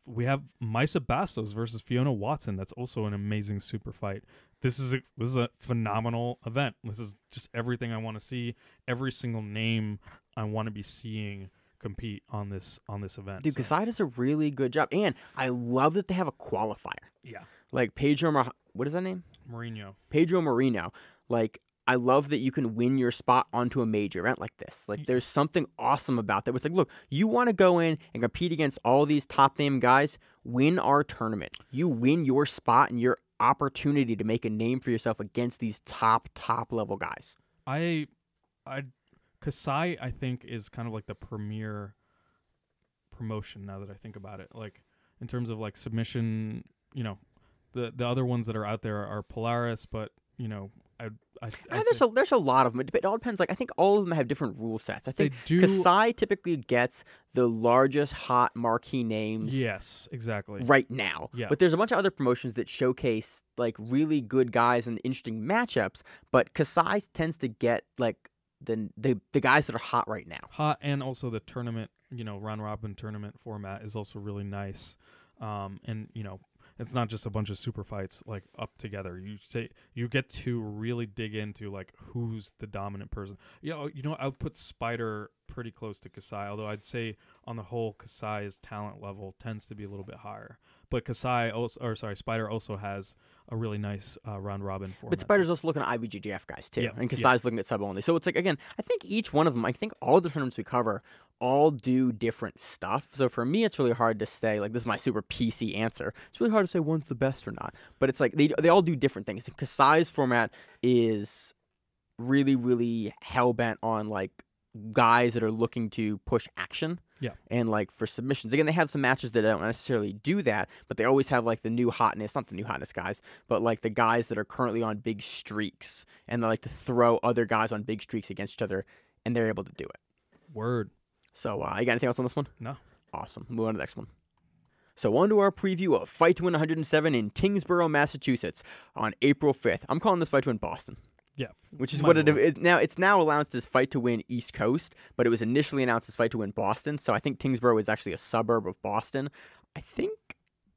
we have Maisa Bastos versus Fiona Watson. That's also an amazing super fight. This is a phenomenal event. This is just everything I want to see. Every single name I want to be seeing compete on this event. Dude, Kasai does a really good job, and I love that they have a qualifier. Yeah, like what is that name? Pedro Mourinho. Like, I love that you can win your spot onto a major event like this. Like, there's something awesome about that. It's like, look, you want to go in and compete against all these top name guys, win our tournament. You win your spot and your opportunity to make a name for yourself against these top level guys. Kasai, I think, is kind of like the premier promotion now that I think about it. Like, in terms of like submission, the other ones that are out there are Polaris, but there's a lot of them. It all depends. Like, I think all of them have different rule sets. I think Kasai typically gets the largest hot marquee names. Yes, exactly. Right now. Yeah. But there's a bunch of other promotions that showcase like really good guys and interesting matchups. But Kasai tends to get like the guys that are hot right now. Hot, and also the tournament, round robin tournament format is also really nice. And it's not just a bunch of super fights like up together. You get to really dig into like who's the dominant person. I would put Spider pretty close to Kasai, although I'd say on the whole Kasai's talent level tends to be a little bit higher. But Spider also has a really nice round robin format. But Spider's also looking at IBJJF guys too, and Kasai's looking at sub only. So it's like, again, I think each one of them, I think all the tournaments we cover all do different stuff. So for me, it's really hard to say, like, this is my super PC answer. It's really hard to say one's the best or not. But it's like they all do different things. Kasai's format is really, really hell-bent on, like, guys that are looking to push action. And like for submissions, again, they have some matches that don't necessarily do that, but they always have like the new hotness, not the new hotness guys, but like the guys that are currently on big streaks, and they like to throw other guys on big streaks against each other, and they're able to do it. Word. So you got anything else on this one? No. Awesome. Move on to the next one. So on to our preview of Fight to Win 107 in Tingsboro, Massachusetts on April 5th. I'm calling this Fight to Win Boston. Yeah. Which is what it is now. It's now announced as Fight to Win East Coast, but it was initially announced as Fight to Win Boston. So I think Tingsboro is actually a suburb of Boston. I think,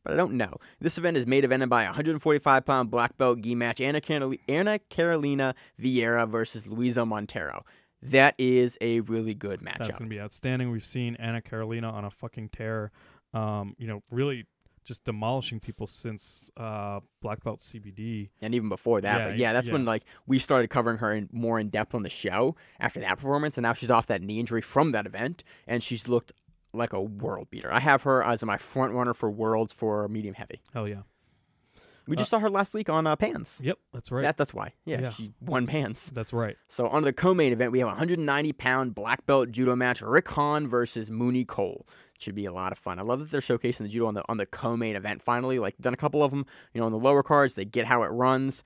but I don't know. This event is main evented by a 145-pound black belt gi match, Anna Carolina Vieira versus Luisa Montero. That is a really good matchup. That's going to be outstanding. We've seen Anna Carolina on a fucking tear, really just demolishing people since black belt CBD. And even before that. That's when like we started covering her more in depth on the show after that performance, and now she's off that knee injury from that event, and she's looked like a world beater. I have her as my front runner for Worlds for medium heavy. Hell yeah. We just saw her last week on Pans. Yep, that's right. That's why. Yeah, she won Pans. That's right. So on the co-main event, we have a 190-pound black belt judo match, Rick Hahn versus Mooney Cole. Should be a lot of fun. I love that they're showcasing the judo on the co-main event finally. Like, done a couple of them, on the lower cards. They get how it runs.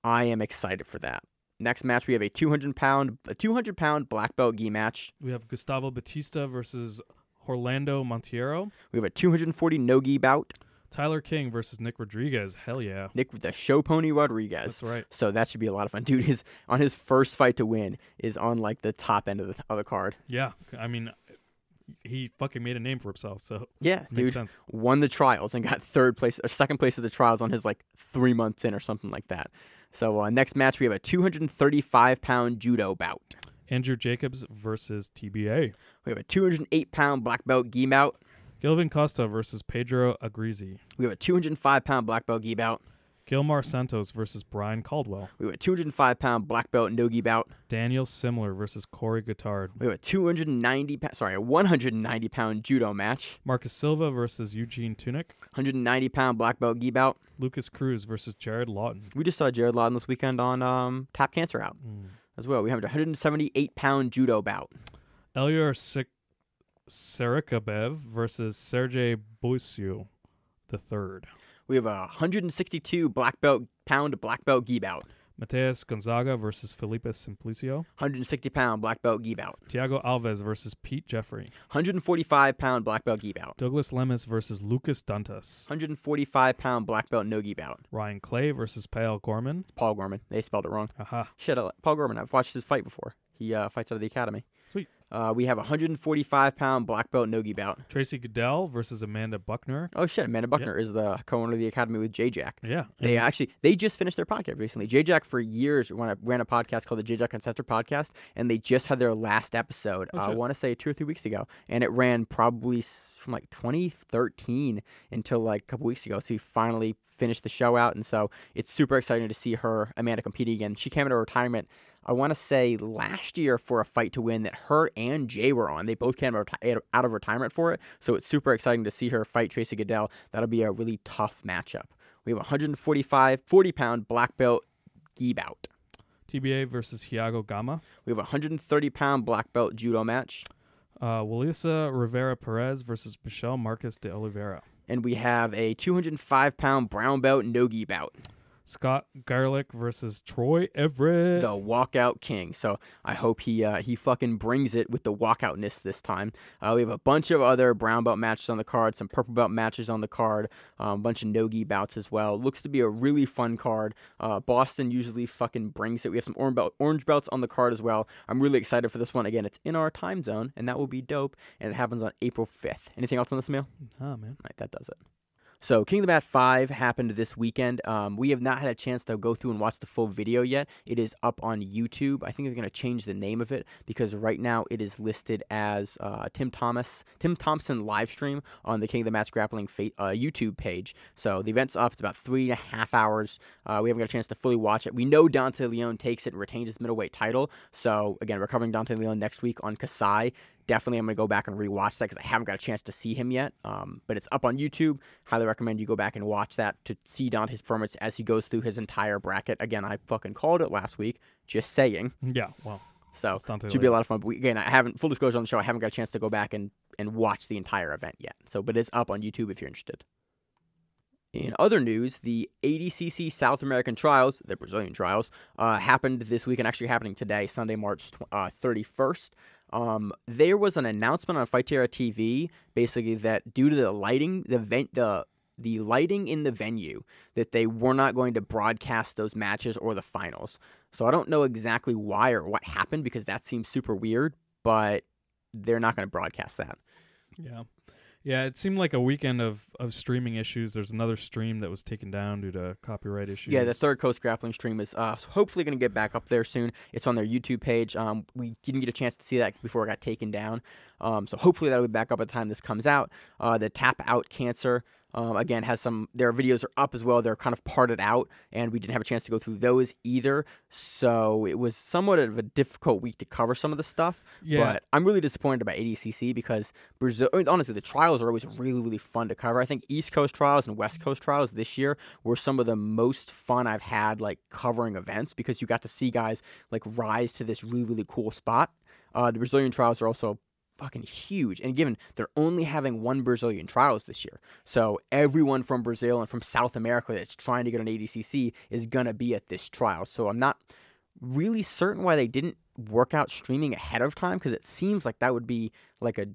I am excited for that. Next match, we have a 200-pound black belt gi match. We have Gustavo Batista versus Orlando Monteiro. We have a 240 no gi bout. Tyler King versus Nick Rodriguez. Hell yeah. Nick the show pony Rodriguez. That's right. So that should be a lot of fun. Dude, on his first fight to win is on like the top end of the card. Yeah. I mean, he fucking made a name for himself, so yeah, it makes dude, sense. Won the trials and got second place of the trials on his like 3 months in or something like that. So next match we have a 235-pound judo bout. Andrew Jacobs versus TBA. We have a 208-pound black belt gi bout. Gilvin Costa versus Pedro Agrizi. We have a 205-pound black belt gi bout. Gilmar Santos versus Brian Caldwell. We have a 205-pound black belt no gi bout. Daniel Simler versus Corey Guittard. We have a 190-pound judo match. Marcus Silva versus Eugene Tunick. 190-pound black belt gi bout. Lucas Cruz versus Jared Lawton. We just saw Jared Lawton this weekend on Tap Cancer Out as well. We have a 178-pound judo bout. Elvira Karppinen versus Sergey Boisiu III. We have a 162 pound black belt gi bout. Mateus Gonzaga versus Felipe Simplicio. 160-pound black belt gi bout. Thiago Alves versus Pete Jeffrey. 145-pound black belt gi bout. Douglas Lemus versus Lucas Dantas. 145-pound black belt no gi bout. Ryan Clay versus Paul Gorman. Paul Gorman. They spelled it wrong. Aha. Shit, Paul Gorman. I've watched his fight before. He fights out of the academy. Sweet. We have a 145-pound black belt no gi bout. Tracy Goodell versus Amanda Buckner. Oh shit, Amanda Buckner is the co-owner of the academy with J-Jack. Yeah. They just finished their podcast recently. J-Jack for years ran a podcast called the J-Jack Conceptor Podcast, and they just had their last episode. I want to say 2 or 3 weeks ago, and it ran probably from like 2013 until like a couple weeks ago. So he finally finished the show out, and so it's super exciting to see Amanda compete again. She came out of retirement, I want to say last year, for a fight to win that her and Jay were on. They both came out of retirement for it, so it's super exciting to see her fight Tracy Goodell. That'll be a really tough matchup. We have a 40-pound black belt gi bout. TBA versus Thiago Gama. We have a 130-pound black belt judo match. Walisa Rivera Perez versus Michelle Marcus de Oliveira. And we have a 205-pound brown belt no-gi bout. Scott Garlick versus Troy Everett. The walkout king. So I hope he fucking brings it with the walkoutness this time. We have a bunch of other brown belt matches on the card, some purple belt matches on the card, a bunch of no-gi bouts as well. Looks to be a really fun card. Boston usually fucking brings it. We have some orange belts on the card as well. I'm really excited for this one. Again, it's in our time zone, and that will be dope, and it happens on April 5th. Anything else on this, Emil? Oh, man. All right, that does it. So King of the Mat 5 happened this weekend. We have not had a chance to go through and watch the full video yet. It is up on YouTube. I think they're going to change the name of it because right now it is listed as Tim Thompson live stream on the King of the Mat's Grappling YouTube page. So the event's up. It's about 3.5 hours. We haven't got a chance to fully watch it. We know Dante Leon takes it and retains his middleweight title. So again, we're covering Dante Leon next week on Kasai. Definitely I'm going to go back and rewatch that because I haven't got a chance to see him yet. But it's up on YouTube. Highly recommend you go back and watch that to see Dante's performance as he goes through his entire bracket. Again, I fucking called it last week. Just saying. Yeah, well. So it should be a lot of fun. But again, full disclosure on the show, I haven't got a chance to go back and and watched the entire event yet. So, but it's up on YouTube if you're interested. In other news, the ADCC South American Trials, the Brazilian Trials, happened this week and actually happening today, Sunday, March 31st. There was an announcement on Fight Terra TV, basically that due to the lighting, the lighting in the venue, that they were not going to broadcast those matches or the finals. So I don't know exactly why or what happened, because that seems super weird, but they're not going to broadcast that. Yeah. Yeah, it seemed like a weekend of streaming issues. There's another stream that was taken down due to copyright issues. Yeah, the Third Coast Grappling stream is hopefully going to get back up there soon. It's on their YouTube page. We didn't get a chance to see that before it got taken down. So hopefully that'll be back up by the time this comes out. The Tap Out Cancer, again, has their videos are up as well. They're kind of parted out, and we didn't have a chance to go through those either. So it was somewhat of a difficult week to cover some of the stuff. Yeah. But I'm really disappointed about ADCC because Brazil, honestly, the trials are always really, really fun to cover. I think East Coast trials and West Coast trials this year were some of the most fun I've had, like, covering events, because you got to see guys like rise to this really, really cool spot. The Brazilian trials are also fucking huge, and given they're only having one Brazilian trials this year, so everyone from Brazil and from South America that's trying to get on ADCC is gonna be at this trial. So I'm not really certain why they didn't work out streaming ahead of time, because it seems like that would be like a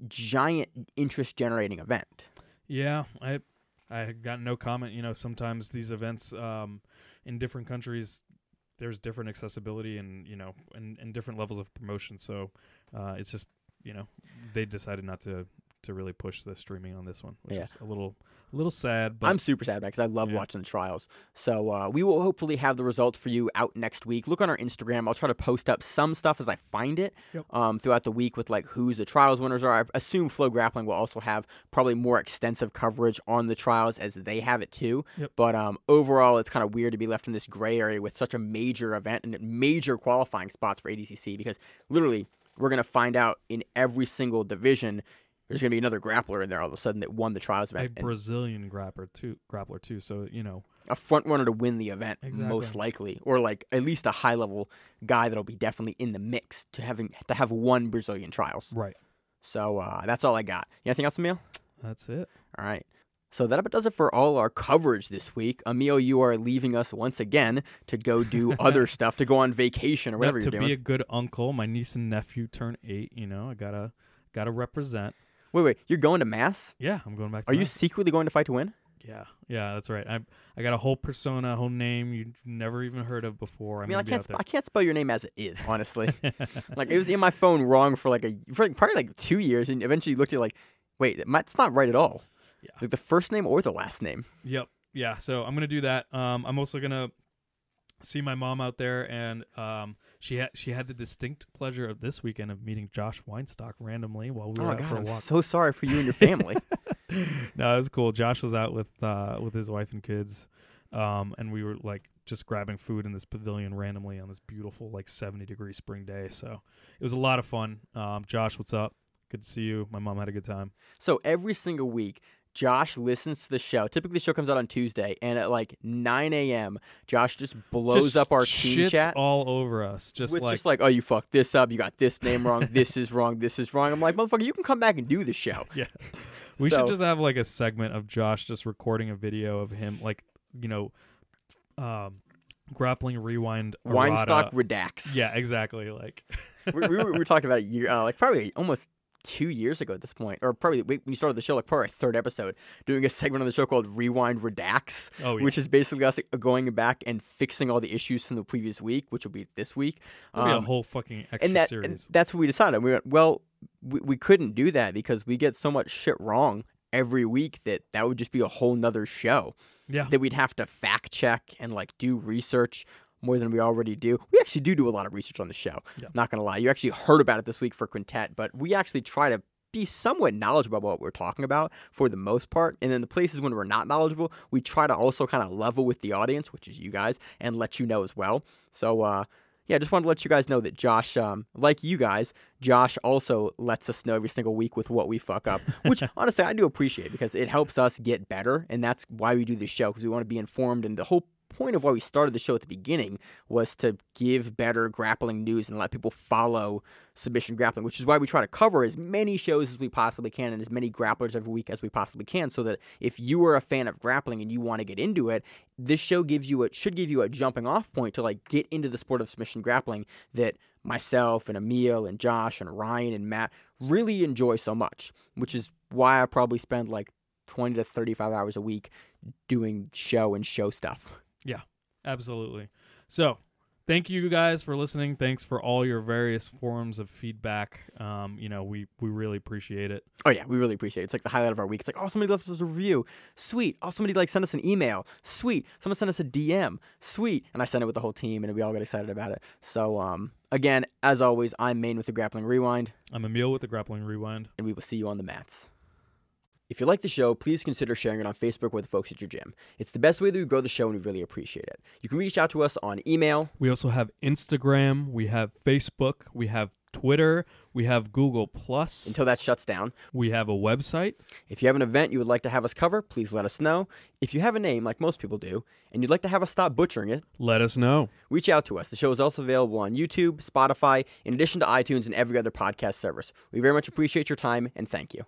giant interest generating event. Yeah, I got no comment. You know, sometimes these events in different countries, there's different accessibility and, you know, and different levels of promotion. So it's just, you know, they decided not to really push the streaming on this one, which is a little sad. But I'm super sad about it because I love watching the trials. So we will hopefully have the results for you out next week. Look on our Instagram. I'll try to post up some stuff as I find it throughout the week with like who's the trials winners are. I assume Flow Grappling will also have probably more extensive coverage on the trials as they have it too. But overall, it's kind of weird to be left in this gray area with such a major event and major qualifying spots for ADCC, because literally we're going to find out in every single division there's going to be another grappler in there all of a sudden that won the trials event. A Brazilian grappler too. So, you know, a front runner to win the event, most likely, or like at least a high level guy that'll be definitely in the mix to have one Brazilian trials. Right. So that's all I got. Anything else, Emil? That's it. All right. So that about does it for all our coverage this week. Emil, you are leaving us once again to go do other stuff, to go on vacation or whatever you're doing. To be a good uncle, my niece and nephew turn 8. You know, I gotta represent. Wait, you're going to Mass? Yeah, I'm going back to Are Mass. you secretly going to Fight to Win? Yeah, that's right. I got a whole persona, a whole name you've never even heard of before. I can't spell your name as it is, honestly. Like, it was in my phone wrong for probably like 2 years, and eventually you looked at it like, wait, that's not right at all. Yeah. Like the first name or the last name. Yep. Yeah, so I'm going to do that. I'm also going to see my mom out there, and she had the distinct pleasure of this weekend of meeting Josh Weinstock randomly while we were out for a walk. I'm so sorry for you and your family. No, it was cool. Josh was out with his wife and kids, and we were like just grabbing food in this pavilion randomly on this beautiful like 70-degree spring day. So it was a lot of fun. Josh, what's up? Good to see you. My mom had a good time. So every single week, Josh listens to the show. Typically, the show comes out on Tuesday, and at like 9 a.m., Josh just blows up our team chat all over us. Just like, oh, you fucked this up. You got this name wrong. This is wrong. This is wrong. I'm like, motherfucker, you can come back and do the show. Yeah. We should just have like a segment of Josh just recording a video of him, like, you know, grappling rewind. Weinstock Redacts. Yeah, exactly. Like we were talking about a year, like probably almost 2 years ago at this point, or probably we started the show, like probably our third episode, doing a segment on the show called Rewind Redacts, which is basically us going back and fixing all the issues from the previous week, which will be this week. It'll be a whole fucking extra series. And that's what we decided. We went, well, we couldn't do that because we get so much shit wrong every week that would just be a whole nother show. Yeah. That we'd have to fact check and like do research more than we already do. We actually do a lot of research on the show. Yeah. Not going to lie. You actually heard about it this week for Quintet, but we actually try to be somewhat knowledgeable about what we're talking about for the most part. And then the places when we're not knowledgeable, we try to also kind of level with the audience, which is you guys, and let you know as well. So, yeah, just wanted to let you guys know that Josh, like you guys, Josh also lets us know every single week with what we fuck up, which honestly I do appreciate because it helps us get better, and that's why we do this show, because we want to be informed. And the whole point of why we started the show at the beginning was to give better grappling news and let people follow submission grappling, which is why we try to cover as many shows as we possibly can and as many grapplers every week as we possibly can, so that if you are a fan of grappling and you want to get into it, this show should give you a jumping off point to like get into the sport of submission grappling that myself and Emil and Josh and Ryan and Matt really enjoy so much, which is why I probably spend like 20 to 35 hours a week doing show stuff. Yeah, absolutely. So thank you guys for listening. Thanks for all your various forms of feedback. We really appreciate it. Oh yeah, we really appreciate it. It's like the highlight of our week. It's like, oh, somebody left us a review. Sweet. Oh, somebody like sent us an email. Sweet. Someone sent us a DM. Sweet. And I sent it with the whole team, and we all got excited about it. So again, as always, I'm Maine with the Grappling Rewind. I'm Emil with the Grappling Rewind. And we will see you on the mats. If you like the show, please consider sharing it on Facebook with the folks at your gym. It's the best way that we grow the show, and we really appreciate it. You can reach out to us on email. We also have Instagram. We have Facebook. We have Twitter. We have Google+. Until that shuts down. We have a website. If you have an event you would like to have us cover, please let us know. If you have a name, like most people do, and you'd like to have us stop butchering it, let us know. Reach out to us. The show is also available on YouTube, Spotify, in addition to iTunes and every other podcast service. We very much appreciate your time, and thank you.